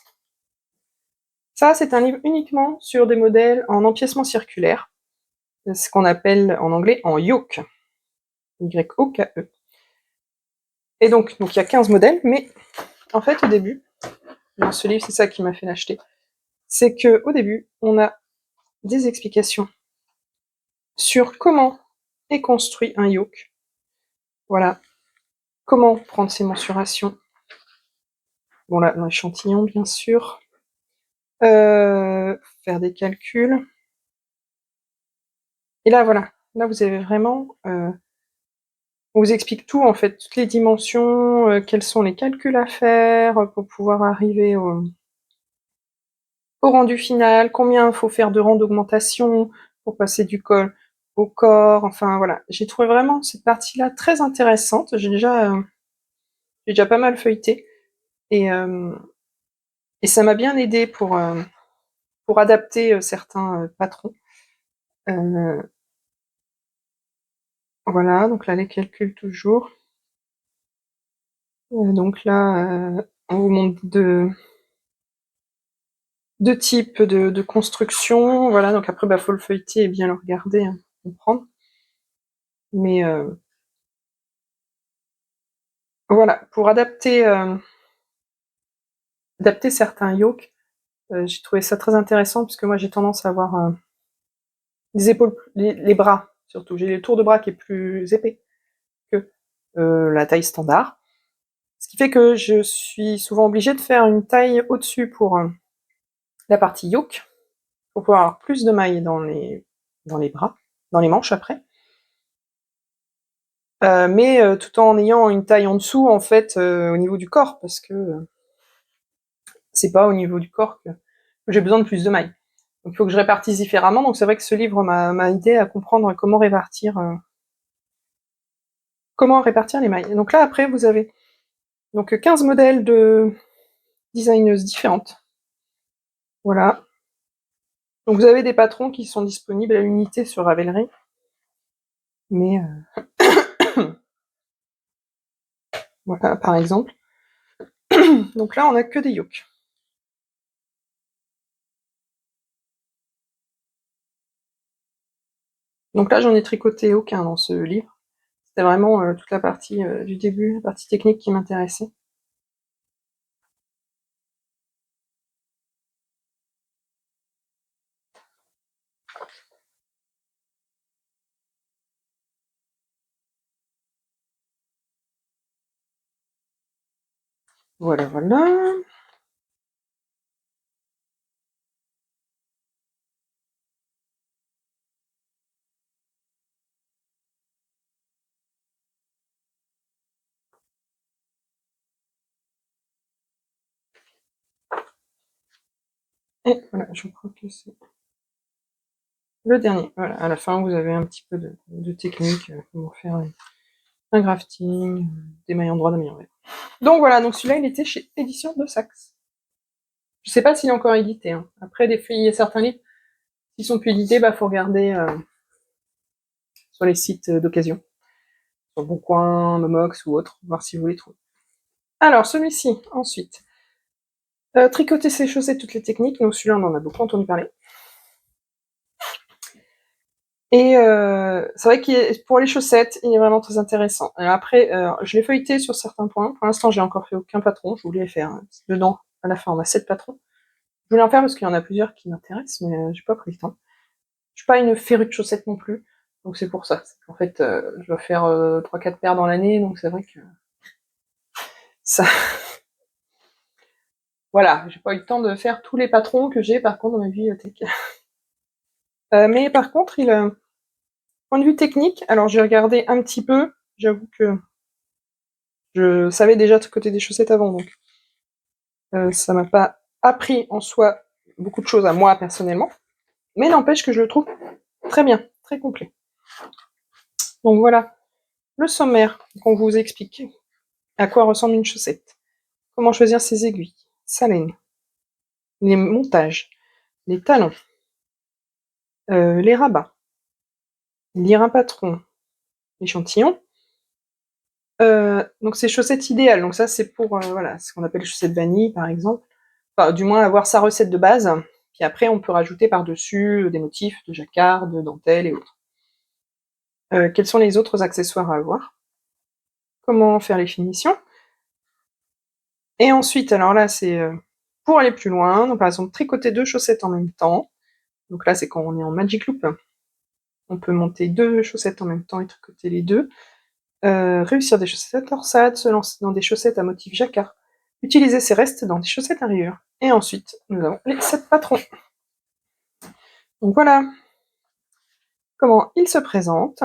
Ça, c'est un livre uniquement sur des modèles en empiècement circulaire, ce qu'on appelle en anglais en yoke. Y-O-K-E. Et donc il y a 15 modèles, mais en fait, au début, dans ce livre, c'est ça qui m'a fait l'acheter, c'est qu'au début, on a des explications sur comment est construit un yoke. Voilà. Comment prendre ses mensurations. Bon, là, l'échantillon, bien sûr. Faire des calculs. Et là, voilà. Là, vous avez vraiment... on vous explique tout, en fait, toutes les dimensions, quels sont les calculs à faire pour pouvoir arriver au rendu final, combien il faut faire de rangs d'augmentation pour passer du col au corps, enfin voilà. J'ai trouvé vraiment cette partie-là très intéressante. J'ai déjà pas mal feuilleté et, euh, et ça m'a bien aidé pour adapter certains patrons. Euh, voilà, donc là les calculs toujours. Donc là, on vous montre deux types de construction. Voilà, donc après, faut le feuilleter et bien le regarder, hein, pour comprendre. Mais voilà, pour adapter certains yokes, j'ai trouvé ça très intéressant parce que moi j'ai tendance à avoir les épaules, les bras surtout. J'ai le tour de bras qui est plus épais que la taille standard. Ce qui fait que je suis souvent obligée de faire une taille au-dessus pour la partie yoke, pour pouvoir avoir plus de mailles dans les bras, dans les manches après. Mais tout en ayant une taille en dessous, en fait, au niveau du corps, parce que c'est pas au niveau du corps que j'ai besoin de plus de mailles. Donc il faut que je répartisse différemment. Donc c'est vrai que ce livre m'a aidé à comprendre comment répartir les mailles. Donc là, après, vous avez donc 15 modèles de designeuses différentes. Voilà. Donc vous avez des patrons qui sont disponibles à l'unité sur Ravelry. Mais voilà, par exemple. Donc là, on a que des yokes. Donc là, j'en ai tricoté aucun dans ce livre. C'était vraiment toute la partie du début, la partie technique qui m'intéressait. Voilà, voilà. Et voilà, je crois que c'est le dernier. Voilà, à la fin, vous avez un petit peu de technique, comment faire un grafting, des mailles endroits, des mailles envers. Donc voilà, donc celui-là, il était chez Édition de Saxe. Je sais pas s'il est encore édité. Hein. Après, il y a certains livres qui sont plus édités, bah faut regarder sur les sites d'occasion, sur Boncoin, Momox ou autre, voir si vous les trouvez. Alors, celui-ci, ensuite. Tricoter ses chaussettes, toutes les techniques. Donc celui-là, on en a beaucoup entendu parler. Et c'est vrai que pour les chaussettes, il est vraiment très intéressant. Alors après, je l'ai feuilleté sur certains points. Pour l'instant, j'ai encore fait aucun patron. Je voulais faire dedans. À la fin, on a 7 patrons. Je voulais en faire parce qu'il y en a plusieurs qui m'intéressent, mais j'ai pas pris le temps. Je suis pas une férue de chaussettes non plus, donc c'est pour ça. En fait, je dois faire 3-4 paires dans l'année, donc c'est vrai que ça... Voilà, j'ai pas eu le temps de faire tous les patrons que j'ai par contre dans ma bibliothèque. Mais par contre, point de vue technique, alors j'ai regardé un petit peu, j'avoue que je savais déjà tricoter des chaussettes avant, donc ça m'a pas appris en soi beaucoup de choses à moi personnellement, mais n'empêche que je le trouve très bien, très complet. Donc voilà, le sommaire qu'on vous explique. À quoi ressemble une chaussette? Comment choisir ses aiguilles, sa laine, les montages, les talons, les rabats, lire un patron, l'échantillon. Donc c'est chaussettes idéales. Donc ça c'est pour voilà, ce qu'on appelle les chaussettes vanille par exemple. Enfin, du moins avoir sa recette de base. Puis après on peut rajouter par-dessus des motifs de jacquard, de dentelle et autres. Quels sont les autres accessoires à avoir? Comment faire les finitions? Et ensuite, alors là c'est pour aller plus loin. Donc par exemple tricoter 2 chaussettes en même temps. Donc là c'est quand on est en Magic Loop. On peut monter 2 chaussettes en même temps et tricoter les deux. Réussir des chaussettes à torsade, se lancer dans des chaussettes à motif jacquard, utiliser ses restes dans des chaussettes à rayures. Et ensuite, nous avons les 7 patrons. Donc voilà comment ils se présentent.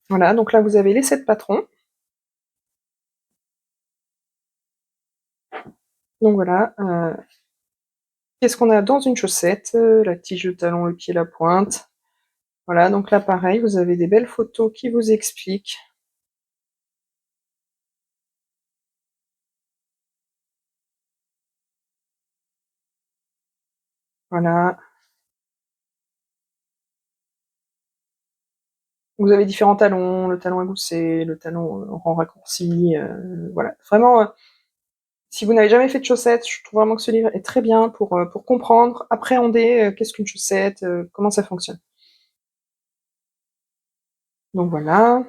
Voilà, donc là vous avez les 7 patrons. Donc voilà, qu'est-ce qu'on a dans une chaussette? La tige, le talon, le pied, la pointe. Voilà, donc là pareil, vous avez des belles photos qui vous expliquent. Voilà. Vous avez différents talons, le talon à gousset, le talon en rang raccourci, voilà. Vraiment, si vous n'avez jamais fait de chaussettes, je trouve vraiment que ce livre est très bien pour comprendre, appréhender qu'est-ce qu'une chaussette, comment ça fonctionne. Donc voilà.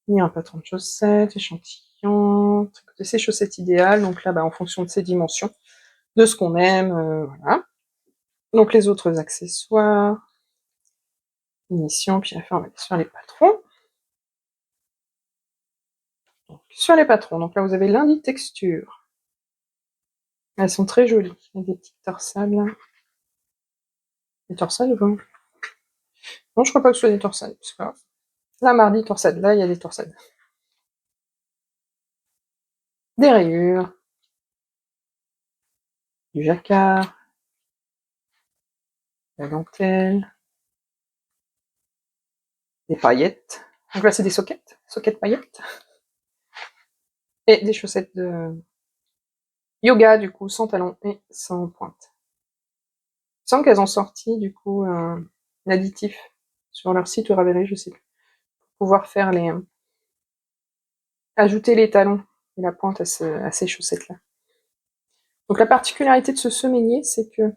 Il y a un patron de chaussettes, échantillon, tricoter ses chaussettes idéales, donc là, bah, en fonction de ses dimensions, de ce qu'on aime, voilà. Donc les autres accessoires, finition, puis à la fin, on va aller sur les patrons. Donc, sur les patrons, donc là, vous avez lundi texture. Elles sont très jolies, avec des petites torsades, là. Des torsades ou pas? Non, je crois pas que ce soit des torsades, c'est pas grave. Là, mardi, torsade. Là, il y a des torsades. Des rayures, du jacquard, la dentelle, des paillettes. Donc là, c'est des soquettes paillettes. Et des chaussettes de yoga, du coup, sans talons et sans pointe. Il me semble qu'elles ont sorti, du coup, un additif sur leur site ou Ravelry, je sais plus, pour pouvoir faire ajouter les talons et la pointe à ces chaussettes-là. Donc la particularité de ce semainier, c'est que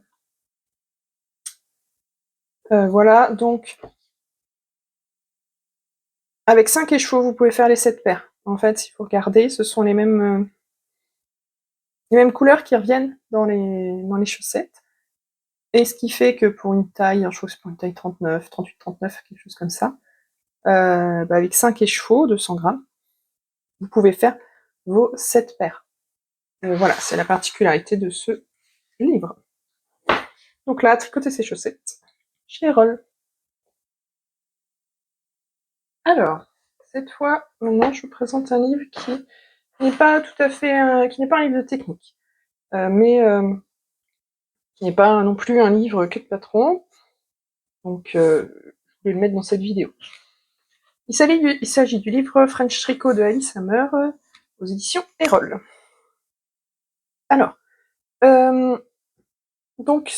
voilà, donc avec 5 écheveaux, vous pouvez faire les 7 paires. En fait, si vous regardez, ce sont les mêmes couleurs qui reviennent dans les chaussettes. Et ce qui fait que pour une taille, je crois que c'est pour une taille 39, 38, 39, quelque chose comme ça, avec 5 écheveaux de 100 grammes, vous pouvez faire vos 7 paires. Voilà, c'est la particularité de ce livre. Donc là, tricoter ses chaussettes chez Roll. Alors, cette fois, maintenant, je vous présente un livre qui n'est pas tout à fait, qui n'est pas un livre de technique, mais qui n'est pas non plus un livre que de patron. Donc, je vais le mettre dans cette vidéo. Il s'agit du livre French Tricot de Alice Hammer aux éditions Erol. Alors, donc,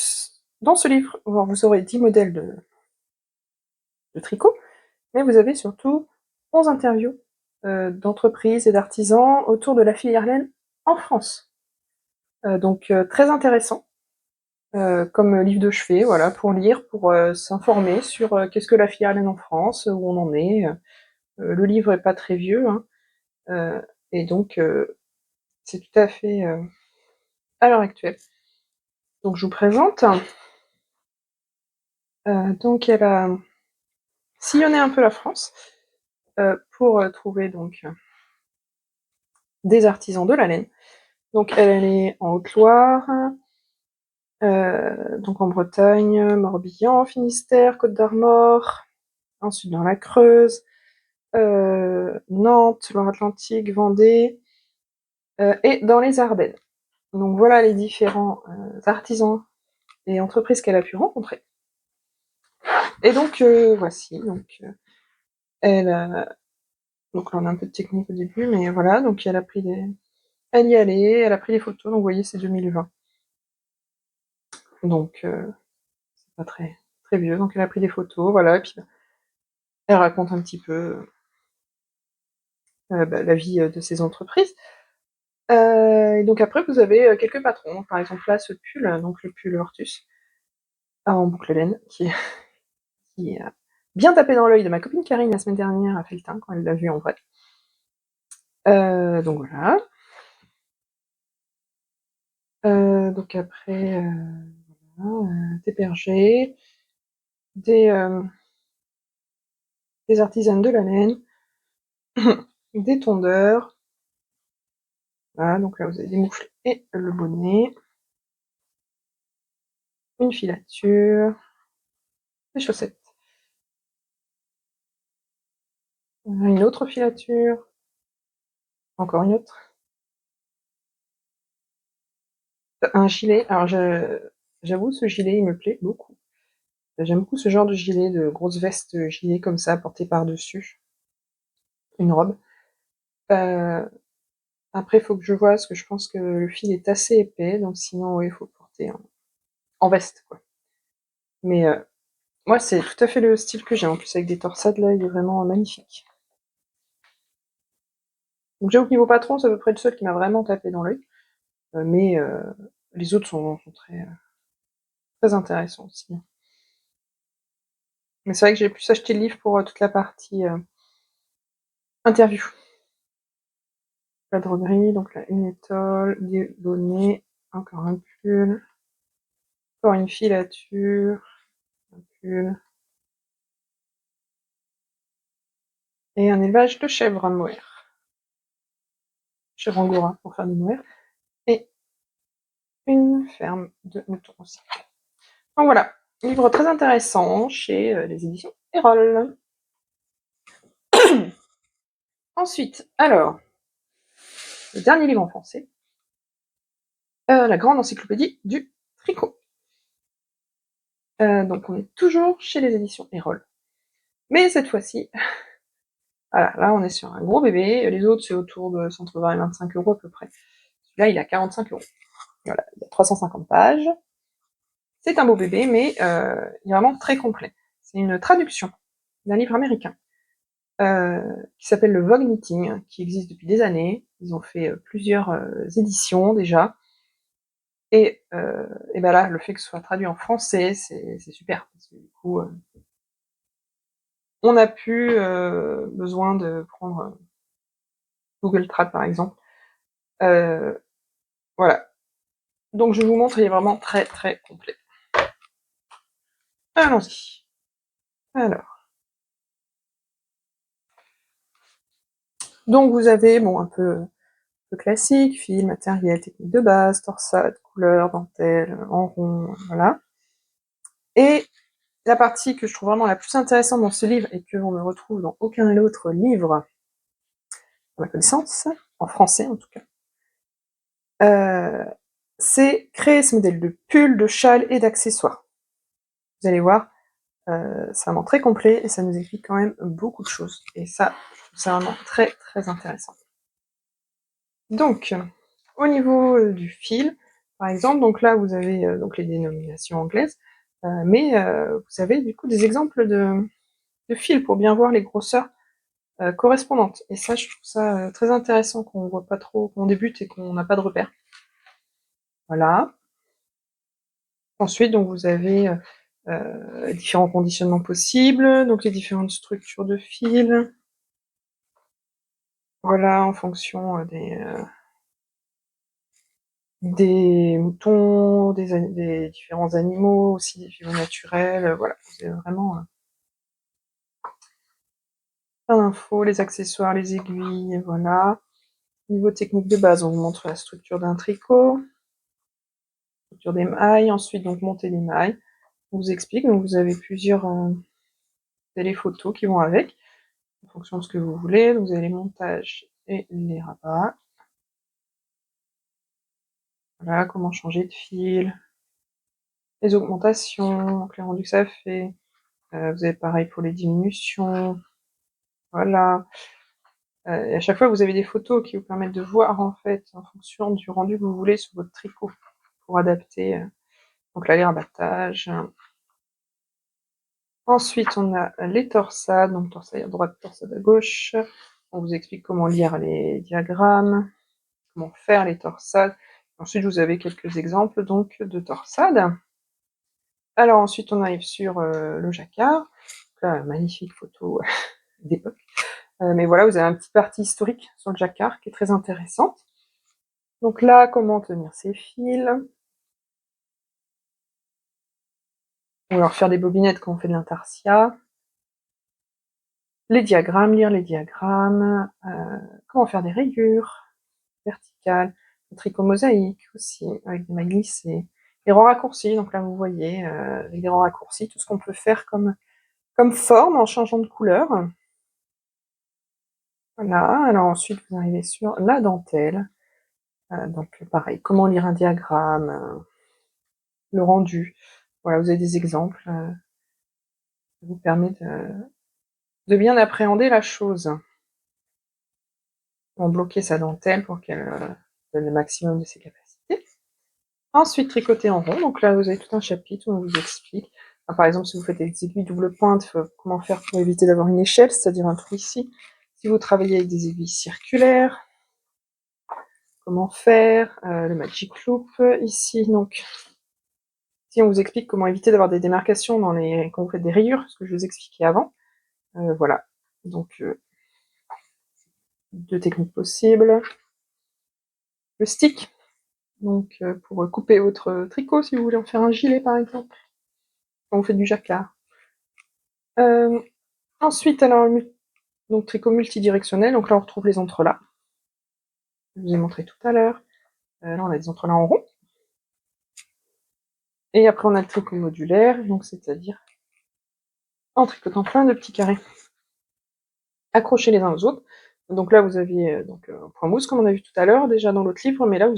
dans ce livre, vous aurez 10 modèles de tricot, mais vous avez surtout 11 interviews d'entreprises et d'artisans autour de la filière laine en France. Donc, très intéressant comme livre de chevet, voilà, pour lire, pour s'informer sur qu'est-ce que la filière laine en France, où on en est. Le livre est pas très vieux, hein, et donc c'est tout à fait à l'heure actuelle. Donc je vous présente. Donc elle a sillonné un peu la France pour trouver donc des artisans de la laine. Donc elle est en Haute-Loire, donc en Bretagne, Morbihan, Finistère, Côte-d'Armor, ensuite dans la Creuse, Nantes, Loire-Atlantique, Vendée, et dans les Ardennes. Donc voilà les différents artisans et entreprises qu'elle a pu rencontrer. Et donc voici, donc elle donc là on a un peu de technique au début, mais voilà, donc elle y allait, elle a pris des photos, donc vous voyez c'est 2020. Donc c'est pas très, très vieux, donc elle a pris des photos, voilà, et puis elle raconte un petit peu la vie de ces entreprises. Et donc après vous avez quelques patrons, par exemple là ce pull, donc le pull Hortus, en boucle laine, qui a bien tapé dans l'œil de ma copine Karine la semaine dernière à Felletin, quand elle l'a vu en vrai. Donc voilà. Donc après, voilà, des bergers, des artisanes de la laine, des tondeurs. Voilà, donc là vous avez des moufles et le bonnet, une filature, des chaussettes, une autre filature, encore une autre, un gilet. Alors j'avoue, ce gilet il me plaît beaucoup. J'aime beaucoup ce genre de gilet, de grosse veste gilet comme ça, portée par-dessus une robe. Après, il faut que je vois, parce que je pense que le fil est assez épais, donc sinon, oui, il faut porter en veste, quoi. Mais moi, c'est tout à fait le style que j'ai, en plus avec des torsades, là, il est vraiment magnifique. Donc j'avoue que niveau patron, c'est à peu près le seul qui m'a vraiment tapé dans l'œil, mais les autres sont très, très intéressants aussi. Mais c'est vrai que j'ai plus acheté le livre pour toute la partie interview. La droguerie, donc là, une étole, des bonnets, encore un pull, encore une filature, un pull, et un élevage de chèvres à mohair. Chèvres angora pour faire des mohair, et une ferme de moutons aussi. Donc voilà, livre très intéressant chez les éditions Erol. Ensuite, alors, le dernier livre en français, la grande encyclopédie du tricot. Donc on est toujours chez les éditions Erol. Mais cette fois-ci, voilà, là on est sur un gros bébé, les autres c'est autour de 120 et 25 € à peu près, Celui-là, il est à 45 euros. Voilà, il y a 350 pages. C'est un beau bébé, mais il est vraiment très complet. C'est une traduction d'un livre américain qui s'appelle le Vogue Knitting, qui existe depuis des années. Ils ont fait plusieurs éditions déjà. Et ben là, le fait que ce soit traduit en français, c'est super. Parce que du coup, on n'a plus besoin de prendre Google Trad par exemple. Voilà. Donc je vous montre, il est vraiment très très complet. Allons-y. Alors. Donc vous avez, bon, un peu classique, fil, matériel, technique de base, torsade, couleur, dentelle, en rond, voilà. Et la partie que je trouve vraiment la plus intéressante dans ce livre, et que l'on ne retrouve dans aucun autre livre, à ma connaissance, en français en tout cas, c'est créer ce modèle de pull, de châle et d'accessoires. Vous allez voir, c'est vraiment très complet et ça nous explique quand même beaucoup de choses. Et ça, je trouve ça vraiment très très intéressant. Donc, au niveau du fil, par exemple, donc là vous avez donc les dénominations anglaises, mais vous avez du coup des exemples de fils pour bien voir les grosseurs correspondantes. Et ça, je trouve ça très intéressant qu'on voit pas trop, qu'on débute et qu'on n'a pas de repères. Voilà. Ensuite, donc vous avez différents conditionnements possibles, donc les différentes structures de fils. Voilà, en fonction des moutons, des différents animaux, aussi des fibres naturelles, voilà, c'est vraiment plein d'infos, les accessoires, les aiguilles, voilà. Niveau technique de base, on vous montre la structure d'un tricot, structure des mailles, ensuite donc monter les mailles. On vous explique, donc vous avez plusieurs téléphotos qui vont avec, en fonction de ce que vous voulez. Donc vous avez les montages et les rabats. Voilà, comment changer de fil, les augmentations, donc les rendus que ça fait. Vous avez pareil pour les diminutions. Voilà. Et à chaque fois, vous avez des photos qui vous permettent de voir, en fait, en fonction du rendu que vous voulez sur votre tricot, pour adapter. Donc là, les rabattages. Ensuite, on a les torsades, donc torsade à droite, torsade à gauche. On vous explique comment lire les diagrammes, comment faire les torsades. Ensuite, vous avez quelques exemples donc de torsades. Alors ensuite, on arrive sur le jacquard. Là, magnifique photo d'époque. Mais voilà, vous avez une petite partie historique sur le jacquard qui est très intéressante. Donc là, comment tenir ses fils. Ou alors faire des bobinettes quand on fait de l'intarsia. Les diagrammes, lire les diagrammes. Comment faire des rayures verticales. Le tricot mosaïque aussi, avec des mailles glissées. Les rangs raccourcis, donc là vous voyez, avec des rangs raccourcis, tout ce qu'on peut faire comme forme en changeant de couleur. Voilà, alors ensuite vous arrivez sur la dentelle. Donc pareil, comment lire un diagramme, le rendu. Voilà, vous avez des exemples. Ça vous permet de bien appréhender la chose. On bloquer sa dentelle pour qu'elle donne le maximum de ses capacités. Ensuite, tricoter en rond. Donc là, vous avez tout un chapitre où on vous explique. Par exemple, si vous faites des aiguilles double pointe, comment faire pour éviter d'avoir une échelle, c'est-à-dire un trou ici. Si vous travaillez avec des aiguilles circulaires, comment faire, le magic loop ici. Donc, si on vous explique comment éviter d'avoir des démarcations quand vous faites des rayures, ce que je vous expliquais avant. Voilà. Donc, deux techniques possibles. Le stick, donc pour couper votre tricot, si vous voulez en faire un gilet par exemple, quand vous faites du jacquard. Ensuite, alors, donc tricot multidirectionnel, donc là on retrouve les entrelacs. Je vous ai montré tout à l'heure. Là on a des entrelacs en rond. Et après on a le tricot modulaire, donc c'est-à-dire en tricotant plein de petits carrés accrochés les uns aux autres. Donc là vous aviez donc un point mousse comme on a vu tout à l'heure déjà dans l'autre livre, mais là vous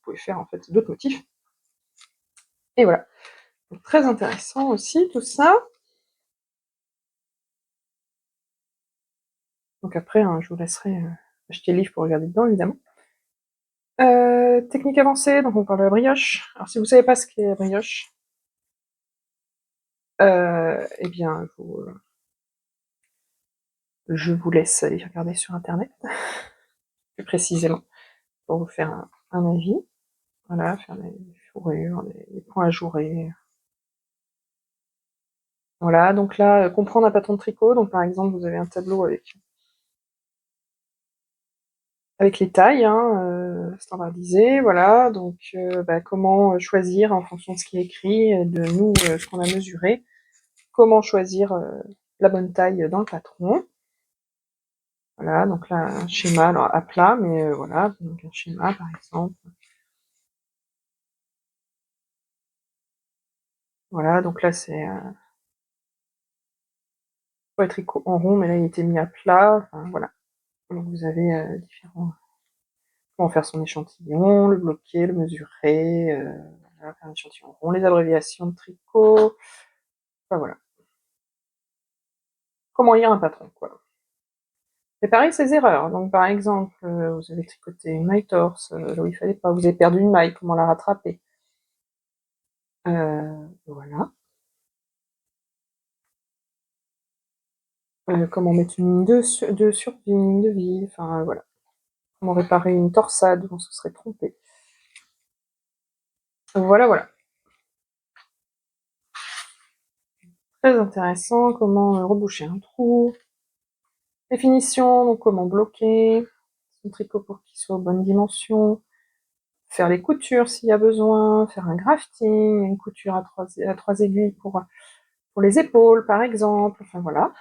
pouvez faire en fait d'autres motifs. Et voilà. Donc, très intéressant aussi tout ça. Donc après, je vous laisserai acheter le livre pour regarder dedans, évidemment. Technique avancée, donc on parle de la brioche. Alors si vous savez pas ce qu'est la brioche, eh bien je vous laisse aller regarder sur internet, plus précisément, pour vous faire un avis. Voilà, faire les fourrures, les points ajourés. Voilà, donc là, comprendre un patron de tricot, donc par exemple vous avez un tableau avec les tailles standardisées, voilà, donc comment choisir en fonction de ce qui est écrit, de nous, ce qu'on a mesuré, comment choisir la bonne taille dans le patron. Voilà, donc là, un schéma, alors à plat, mais voilà, donc un schéma par exemple. Voilà, donc là c'est pour les tricots en rond, mais là il était mis à plat, enfin voilà. Donc vous avez différents. Comment faire son échantillon, le bloquer, le mesurer, voilà, faire un échantillon rond, les abréviations de tricot, enfin voilà. Comment lire un patron, quoi. Réparer ses erreurs. Donc par exemple, vous avez tricoté une maille torse, là où il fallait pas, vous avez perdu une maille, comment la rattraper. Voilà. Comment mettre une ligne de survie, une ligne de vie, enfin voilà. Comment réparer une torsade où on se serait trompé. Voilà, voilà. Très intéressant, comment reboucher un trou. Définition, donc comment bloquer son tricot pour qu'il soit aux bonnes dimensions. Faire les coutures s'il y a besoin, faire un grafting, une couture à trois aiguilles pour les épaules par exemple, enfin voilà.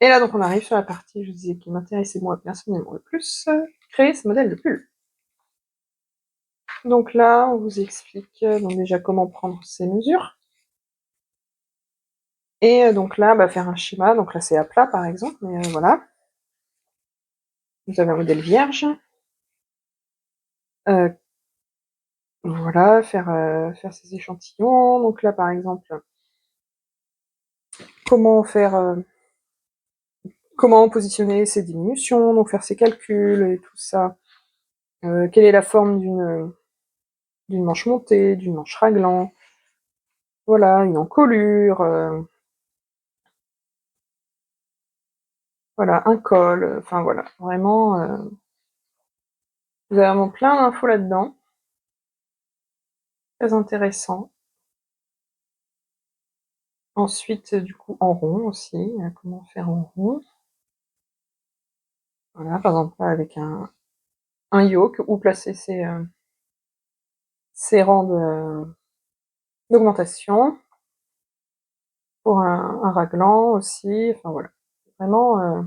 Et là donc on arrive sur la partie, je disais, qui m'intéressait moi personnellement le plus, créer ce modèle de pull. Donc là on vous explique donc déjà comment prendre ses mesures. Et donc là, faire un schéma, donc là c'est à plat par exemple, mais voilà. Vous avez un modèle vierge. Voilà, faire ces échantillons. Donc là par exemple, comment positionner ces diminutions, donc faire ses calculs et tout ça. Quelle est la forme d'une manche montée, d'une manche raglan, voilà, une encolure, voilà, un col, enfin voilà, vraiment, vous avez vraiment plein d'infos là-dedans, très intéressant. Ensuite, du coup, en rond aussi, comment faire en rond. Voilà, par exemple là avec un yoke, où placer ses rangs d'augmentation. Pour un raglan aussi, enfin voilà. Vraiment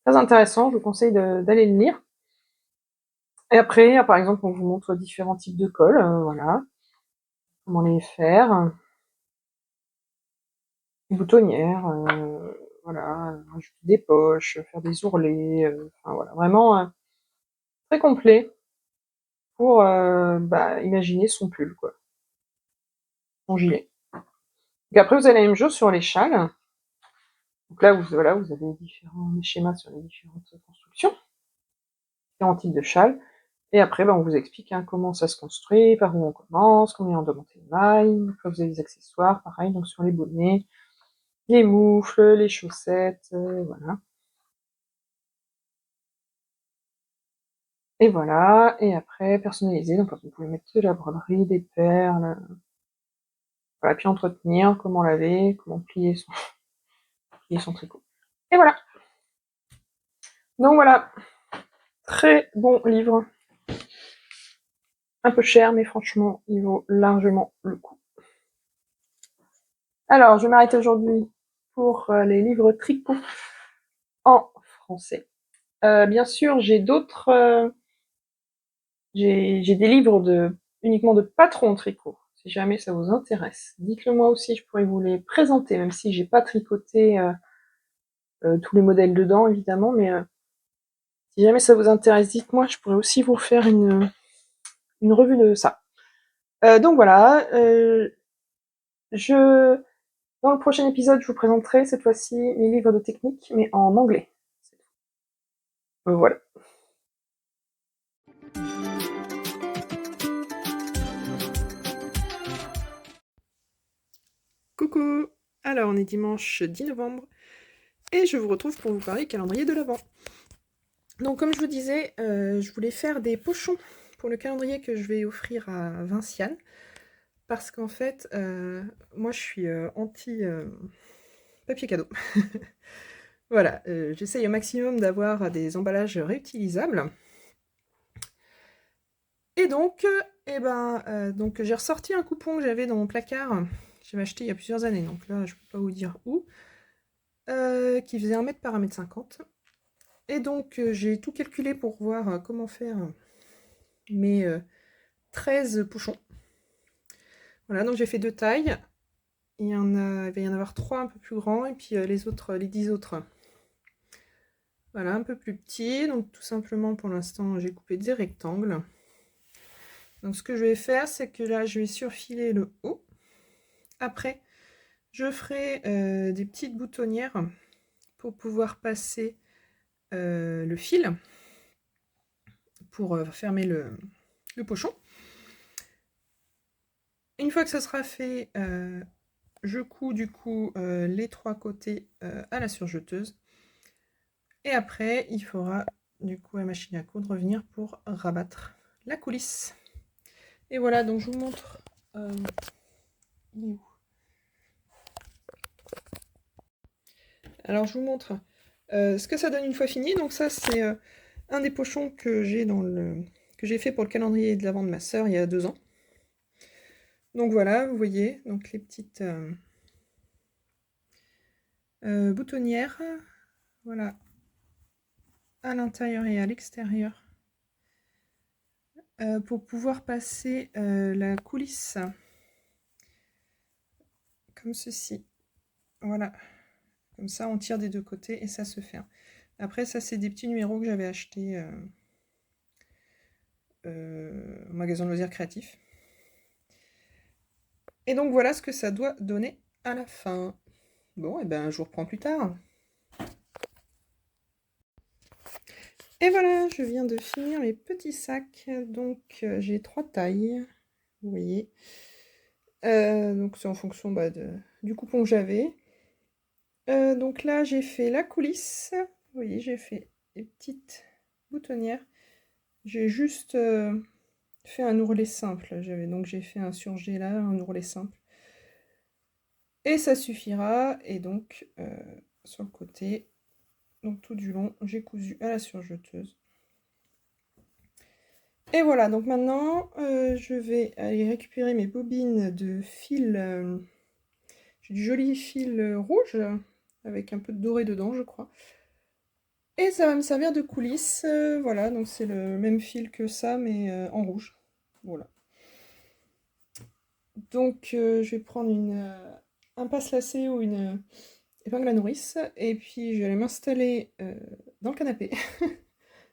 très intéressant, je vous conseille d'aller le lire. Et après, par exemple, on vous montre différents types de cols, voilà, comment les faire. Une boutonnière, voilà, rajouter des poches, faire des ourlets, enfin voilà, vraiment très complet pour imaginer son pull, quoi, son gilet. Donc après, vous avez la même chose sur les châles. Donc là, voilà, vous avez différents schémas sur les différentes constructions, différents types de châles. Et après, on vous explique comment ça se construit, par où on commence, combien on doit monter les mailles. Après, vous avez les accessoires, pareil, donc sur les bonnets, les moufles, les chaussettes, voilà. Et voilà, et après, personnaliser, donc vous pouvez mettre de la broderie, des perles, voilà, puis entretenir, comment laver, comment plier son tricot. Et voilà. Donc voilà, très bon livre. Un peu cher, mais franchement, il vaut largement le coup. Alors, je vais m'arrêter aujourd'hui pour les livres tricot en français. Bien sûr, j'ai d'autres, j'ai des livres uniquement de patrons tricot. Si jamais ça vous intéresse, dites-le moi aussi, je pourrais vous les présenter, même si j'ai pas tricoté tous les modèles dedans, évidemment, mais si jamais ça vous intéresse, dites-moi, je pourrais aussi vous faire une revue de ça. Donc voilà, je Dans le prochain épisode, je vous présenterai cette fois-ci mes livres de technique, mais en anglais. Voilà. Coucou! Alors, on est dimanche 10 novembre et je vous retrouve pour vous parler calendrier de l'Avent. Donc, comme je vous disais, je voulais faire des pochons pour le calendrier que je vais offrir à Vinciane. Parce qu'en fait, moi je suis anti papier cadeau. Voilà, j'essaye au maximum d'avoir des emballages réutilisables. Et donc, donc j'ai ressorti un coupon que j'avais dans mon placard. J'avais acheté il y a plusieurs années, donc là je ne peux pas vous dire où. Qui faisait 1 mètre par 1,50 m. Et donc j'ai tout calculé pour voir comment faire mes 13 pochons. Voilà, donc j'ai fait 2 tailles. Il va y en avoir 3 un peu plus grands, et puis les 10 autres, voilà, un peu plus petits. Donc tout simplement, pour l'instant, j'ai coupé des rectangles. Donc ce que je vais faire, c'est que là, je vais surfiler le haut. Après, je ferai des petites boutonnières pour pouvoir passer le fil pour fermer le pochon. Une fois que ça sera fait, je couds du coup les 3 côtés à la surjeteuse. Et après, il faudra du coup à la machine à coudre revenir pour rabattre la coulisse. Et voilà, donc je vous montre. Il est où? Alors je vous montre ce que ça donne une fois fini. Donc ça, c'est un des pochons que j'ai fait pour le calendrier de l'Avent de ma sœur il y a 2 ans. Donc voilà, vous voyez, donc les petites boutonnières, voilà, à l'intérieur et à l'extérieur, pour pouvoir passer la coulisse comme ceci. Voilà, comme ça on tire des 2 côtés et ça se ferme. Après, ça c'est des petits numéros que j'avais achetés au magasin de loisirs créatifs. Et donc voilà ce que ça doit donner à la fin. Bon, et ben je vous reprends plus tard. Et voilà, je viens de finir mes petits sacs. Donc j'ai 3 tailles, vous voyez. Donc c'est en fonction du coupon que j'avais. Donc là j'ai fait la coulisse. Vous voyez, j'ai fait des petites boutonnières. J'ai juste fait un ourlet simple. Donc j'ai fait un surjet là, un ourlet simple. Et ça suffira. Et donc sur le côté, donc tout du long, j'ai cousu à la surjeteuse. Et voilà, donc maintenant je vais aller récupérer mes bobines de fil. J'ai du joli fil rouge avec un peu de doré dedans, je crois. Et ça va me servir de coulisse. Voilà, donc c'est le même fil que ça, mais en rouge. Voilà. Donc je vais prendre un passe-lacet ou une épingle à nourrice. Et puis je vais aller m'installer dans le canapé.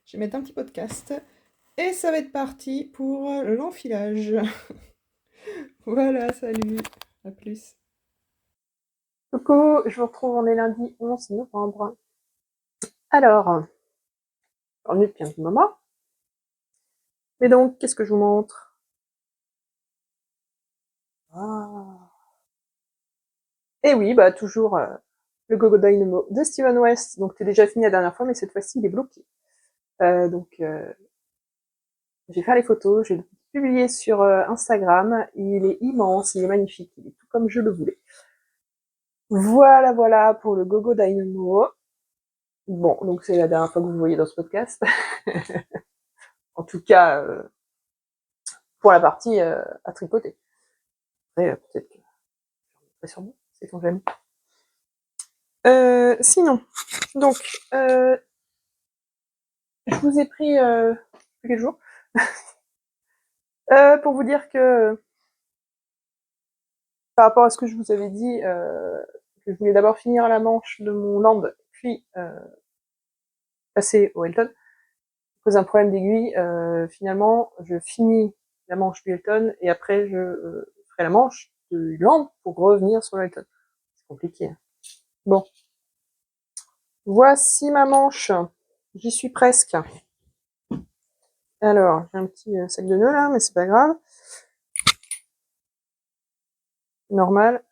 Je vais mettre un petit podcast. Et ça va être parti pour l'enfilage. Voilà, salut, à plus. Coucou, je vous retrouve, on est lundi 11 novembre. Alors, revenu depuis un petit moment. Mais donc, qu'est-ce que je vous montre? Et oui, bah toujours le Gogo Dynamo de Steven West. Donc, t'es déjà fini la dernière fois, mais cette fois-ci, il est bloqué. J'ai fait les photos, j'ai publié sur Instagram. Il est immense, il est magnifique, il est tout comme je le voulais. Voilà, voilà pour le Gogo Dynamo. Bon, donc c'est la dernière fois que vous voyez dans ce podcast. En tout cas, pour la partie à tricoter. Après, peut-être que je sur moi, c'est ton jamais. Sinon, donc, je vous ai pris quelques jours pour vous dire que par rapport à ce que je vous avais dit, que je voulais d'abord finir la manche de mon land, puis passer au Elton. À cause d'un problème d'aiguille, finalement, je finis la manche du Elton et après je ferai la manche du land pour revenir sur le Elton. compliqué. Bon. Voici ma manche. J'y suis presque. Alors, j'ai un petit sac de nœuds là, mais c'est pas grave. Normal.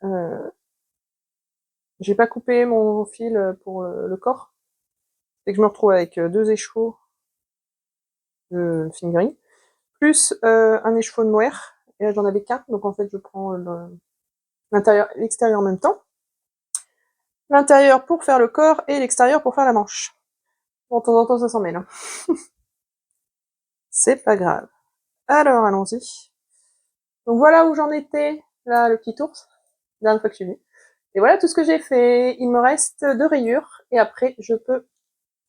J'ai pas coupé mon fil pour le corps. Et que je me retrouve avec 2 écheveaux de fingering, plus un écheveau de mohair. Et là, j'en avais qu'un, donc en fait, je prends l'intérieur et l'extérieur en même temps. L'intérieur pour faire le corps et l'extérieur pour faire la manche. Bon, de temps en temps, ça s'en mêle. Hein. C'est pas grave. Alors, allons-y. Donc voilà où j'en étais, là, le petit ours, la dernière fois que je suis venue. Et voilà tout ce que j'ai fait. Il me reste 2 rayures, et après, je peux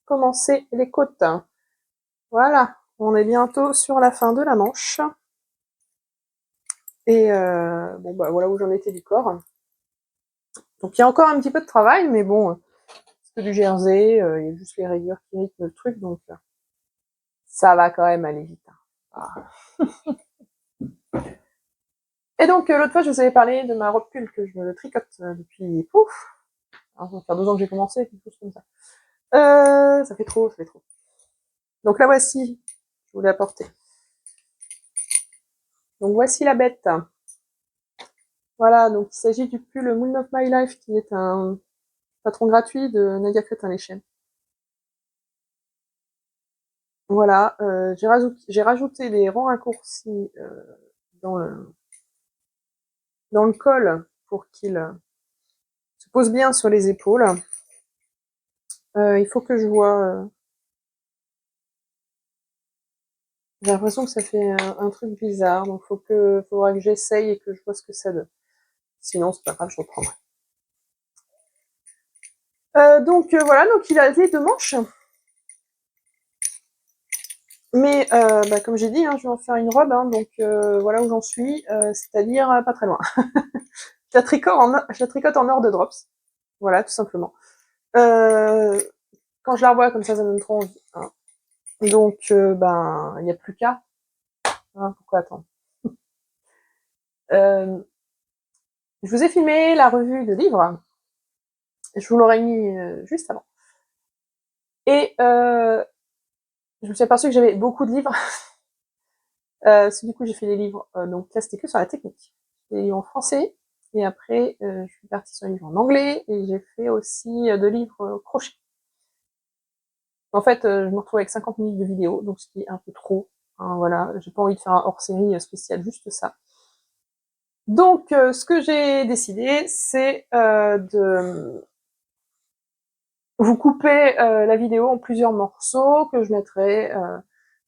commencer les côtes. Voilà, on est bientôt sur la fin de la manche. Et bon, bah voilà où j'en étais du corps. Donc il y a encore un petit peu de travail, mais bon, c'est que du jersey, il y a juste les rayures qui rythment le truc, donc ça va quand même aller vite. Ah. Et donc l'autre fois, je vous avais parlé de ma robe pull que je me tricote depuis pouf. Alors, ça va faire 2 ans que j'ai commencé, quelque chose comme ça. Ça fait trop, ça fait trop. Donc la voici, je vous l'ai apportée. Donc voici la bête. Voilà, donc il s'agit du pull Moon of My Life, qui est un patron gratuit de Nadia Cretin-Lechen. Voilà, j'ai rajouté des rangs raccourcis dans le col pour qu'il se pose bien sur les épaules. Il faut que je vois. J'ai l'impression que ça fait un truc bizarre, donc faudra que j'essaye et que je vois ce que ça donne. Sinon, c'est pas grave, je reprendrai. Donc voilà, donc il a les 2 manches. Mais bah, comme j'ai dit, hein, je vais en faire une robe, hein, donc voilà où j'en suis, c'est-à-dire pas très loin. Je la tricote en or de drops. Voilà, tout simplement. Quand je la revois comme ça me donne trop envie. Hein. Donc, ben, il n'y a plus qu'à. Hein, pourquoi attendre? Je vous ai filmé la revue de livres. Je vous l'aurais mis juste avant. Et je me suis aperçue que j'avais beaucoup de livres. Du coup, j'ai fait les livres. Donc là, c'était que sur la technique. Des livres en français. Et après, je suis partie sur les livres en anglais. Et j'ai fait aussi 2 livres crochet. En fait, je me retrouve avec 50 minutes de vidéo, donc ce qui est un peu trop. Hein, voilà, j'ai pas envie de faire un hors-série spécial, juste ça. Donc, ce que j'ai décidé, c'est de vous couper la vidéo en plusieurs morceaux que je mettrai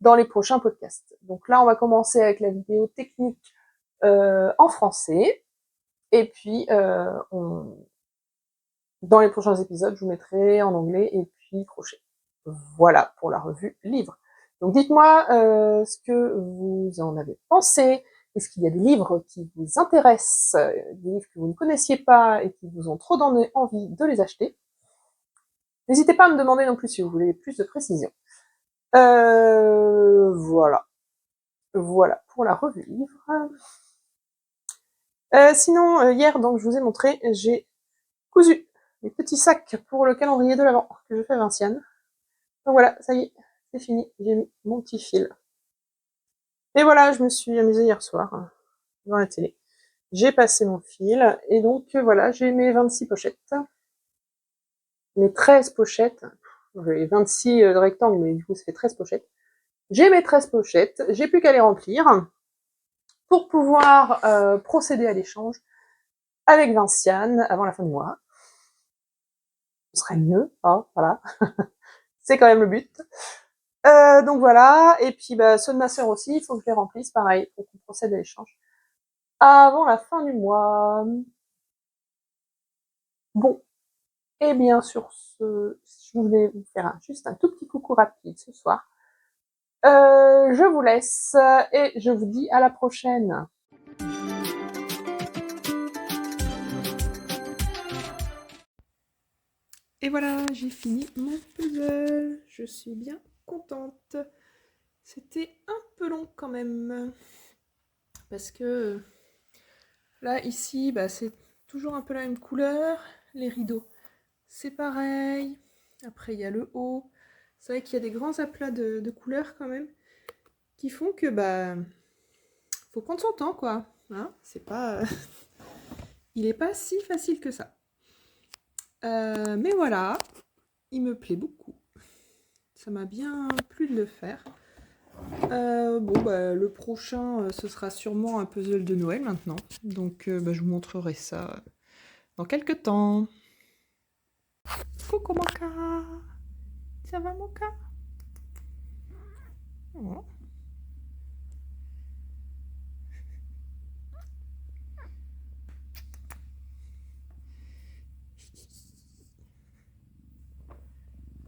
dans les prochains podcasts. Donc là, on va commencer avec la vidéo technique en français. Et puis, dans les prochains épisodes, je vous mettrai en anglais et puis crochet. Voilà pour la revue livre. Donc dites-moi ce que vous en avez pensé. Est-ce qu'il y a des livres qui vous intéressent, des livres que vous ne connaissiez pas et qui vous ont trop donné envie de les acheter? N'hésitez pas à me demander non plus si vous voulez plus de précision. Voilà. Voilà pour la revue livre. Sinon, hier, donc, je vous ai montré, j'ai cousu les petits sacs pour le calendrier de l'Avent que je fais à Vinciane. Donc voilà, ça y est, c'est fini, j'ai mis mon petit fil. Et voilà, je me suis amusée hier soir devant la télé. J'ai passé mon fil, et donc voilà, j'ai mes 26 pochettes. Mes 13 pochettes. J'ai 26 de rectangles, mais du coup, ça fait 13 pochettes. J'ai mes 13 pochettes, j'ai plus qu'à les remplir pour pouvoir procéder à l'échange avec Vinciane avant la fin du mois. Ce serait mieux, hein, voilà. C'est quand même le but. Donc voilà, et puis bah, ceux de ma sœur aussi, il faut que je les remplisse, pareil, pour qu'on procède à l'échange avant la fin du mois. Bon, et bien sur ce, je voulais vous faire juste un tout petit coucou rapide ce soir. Je vous laisse et je vous dis à la prochaine. Et voilà, j'ai fini mon puzzle. Je suis bien contente. C'était un peu long quand même. Parce que là, ici, bah, c'est toujours un peu la même couleur. Les rideaux, c'est pareil. Après, il y a le haut. C'est vrai qu'il y a des grands aplats de couleurs quand même qui font que faut prendre son temps quoi. Hein, c'est pas, il est pas si facile que ça. Mais voilà, il me plaît beaucoup. Ça m'a bien plu de le faire. Le prochain, ce sera sûrement un puzzle de Noël maintenant. Donc, je vous montrerai ça dans quelques temps. Coucou Moka, ça va Moka? Oh.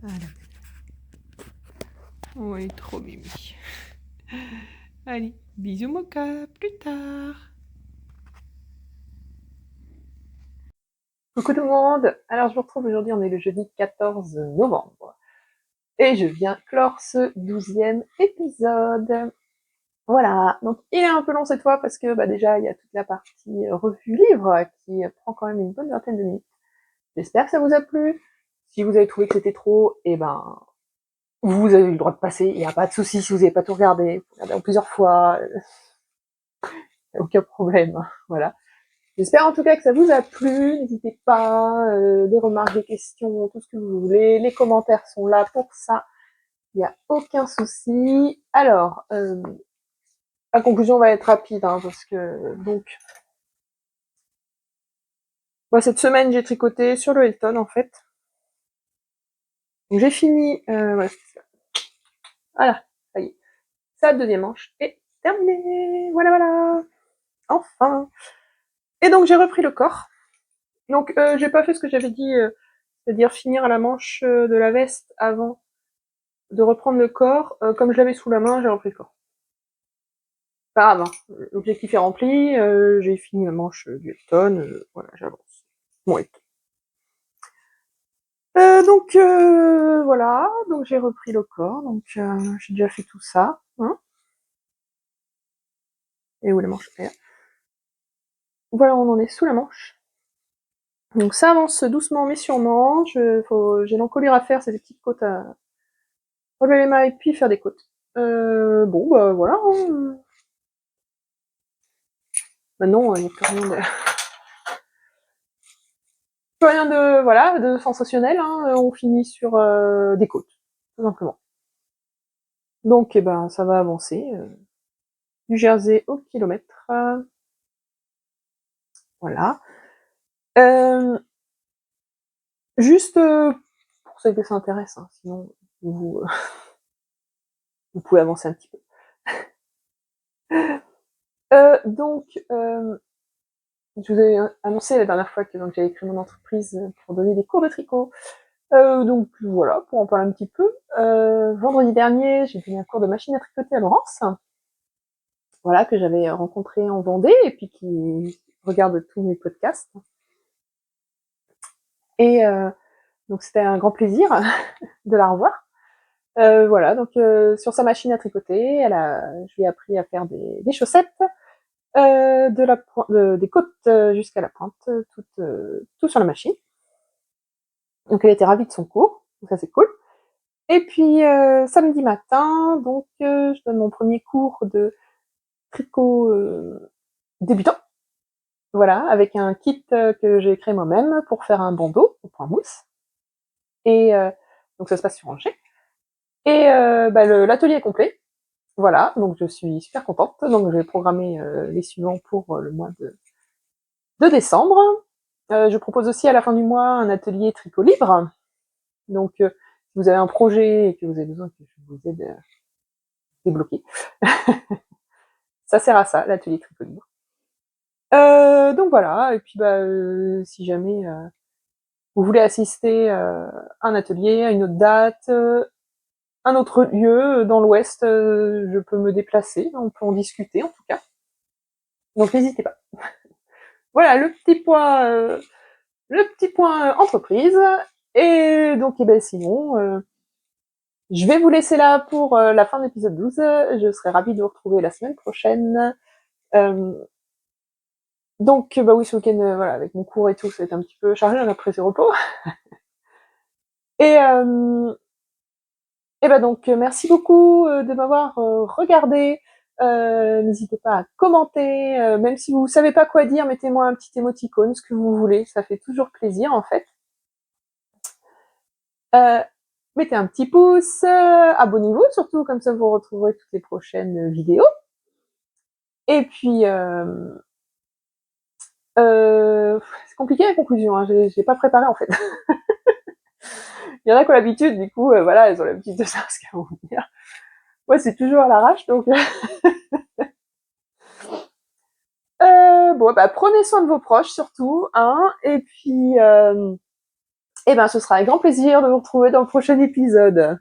Voilà. Oui, trop mimi. Allez, bisous Moka, plus tard. Coucou tout le monde. Alors je vous retrouve aujourd'hui, on est le jeudi 14 novembre. Et je viens clore ce 12e épisode. Voilà, donc il est un peu long cette fois parce que déjà il y a toute la partie revue livre qui prend quand même une bonne vingtaine de minutes. J'espère que ça vous a plu. Si vous avez trouvé que c'était trop, vous avez eu le droit de passer, il n'y a pas de souci si vous n'avez pas tout regardé. Vous regardez en plusieurs fois, aucun problème. Voilà. J'espère en tout cas que ça vous a plu. N'hésitez pas, des remarques, des questions, tout ce que vous voulez. Les commentaires sont là pour ça. Il n'y a aucun souci. Alors, la conclusion va être rapide, hein, parce que cette semaine j'ai tricoté sur le Elton en fait. Donc j'ai fini. Voilà, ça y est. Sa deuxième manche est terminée. Voilà, voilà. Enfin. Et donc j'ai repris le corps. Donc j'ai pas fait ce que j'avais dit, c'est-à-dire finir à la manche de la veste avant de reprendre le corps. Comme je l'avais sous la main, j'ai repris le corps. Pas grave, hein. L'objectif est rempli, j'ai fini la manche du Elton, voilà, j'avance. Bon, voilà, donc j'ai repris le corps, donc j'ai déjà fait tout ça, hein. Et où la manche est? Voilà, on en est sous la manche. Donc ça avance doucement mais sûrement. J'ai l'encolure à faire, c'est des petites côtes à relever les mailles puis faire des côtes. Voilà. Hein. Maintenant, il n'y a plus rien de... plus rien de sensationnel. Hein. On finit sur des côtes, tout simplement. Donc, ça va avancer. Du Jersey au kilomètre. Voilà. Juste pour ceux que ça intéresse, hein, sinon vous, vous pouvez avancer un petit peu. Je vous avais annoncé la dernière fois que j'avais créé mon entreprise pour donner des cours de tricot. Donc voilà, pour en parler un petit peu. Vendredi dernier, j'ai donné un cours de machine à tricoter à Laurence. Voilà, que j'avais rencontré en Vendée et puis qui regarde tous mes podcasts. Et donc c'était un grand plaisir de la revoir. Voilà, donc sur sa machine à tricoter, je lui ai appris à faire des chaussettes, des côtes jusqu'à la pointe, tout sur la machine. Donc elle était ravie de son cours, donc ça c'est cool. Et puis samedi matin, donc je donne mon premier cours de tricot débutant. Voilà, avec un kit que j'ai créé moi-même pour faire un bandeau au point mousse. Et donc ça se passe sur Angers. Et l'atelier est complet. Voilà, donc je suis super contente. Donc je vais programmer les suivants pour le mois de décembre. Je propose aussi à la fin du mois un atelier tricot libre. Donc si vous avez un projet et que vous avez besoin que je vous aide à débloquer, ça sert à ça, l'atelier tricot libre. Donc voilà, et puis si jamais vous voulez assister à un atelier, à une autre date, un autre lieu dans l'Ouest, je peux me déplacer, on peut en discuter en tout cas. Donc n'hésitez pas. Voilà le petit point entreprise. Et donc sinon, je vais vous laisser là pour la fin de l'épisode 12. Je serai ravie de vous retrouver la semaine prochaine. Donc, bah oui, ce week-end, voilà, avec mon cours et tout, ça va être un petit peu chargé, on a pris ses repos. Et, bah donc, merci beaucoup de m'avoir regardé. N'hésitez pas à commenter, même si vous savez pas quoi dire, mettez-moi un petit émoticône, ce que vous voulez, ça fait toujours plaisir en fait. Mettez un petit pouce, abonnez-vous surtout, comme ça vous retrouverez toutes les prochaines vidéos. Et puis, c'est compliqué la conclusion, hein, j'ai pas préparé en fait. Il y en a qui ont l'habitude, du coup, voilà, elles ont l'habitude de savoir ce qu'elles vont dire. Moi, c'est toujours à l'arrache, donc... bon, bah, prenez soin de vos proches surtout, hein, et puis, eh ben, ce sera avec grand plaisir de vous retrouver dans le prochain épisode.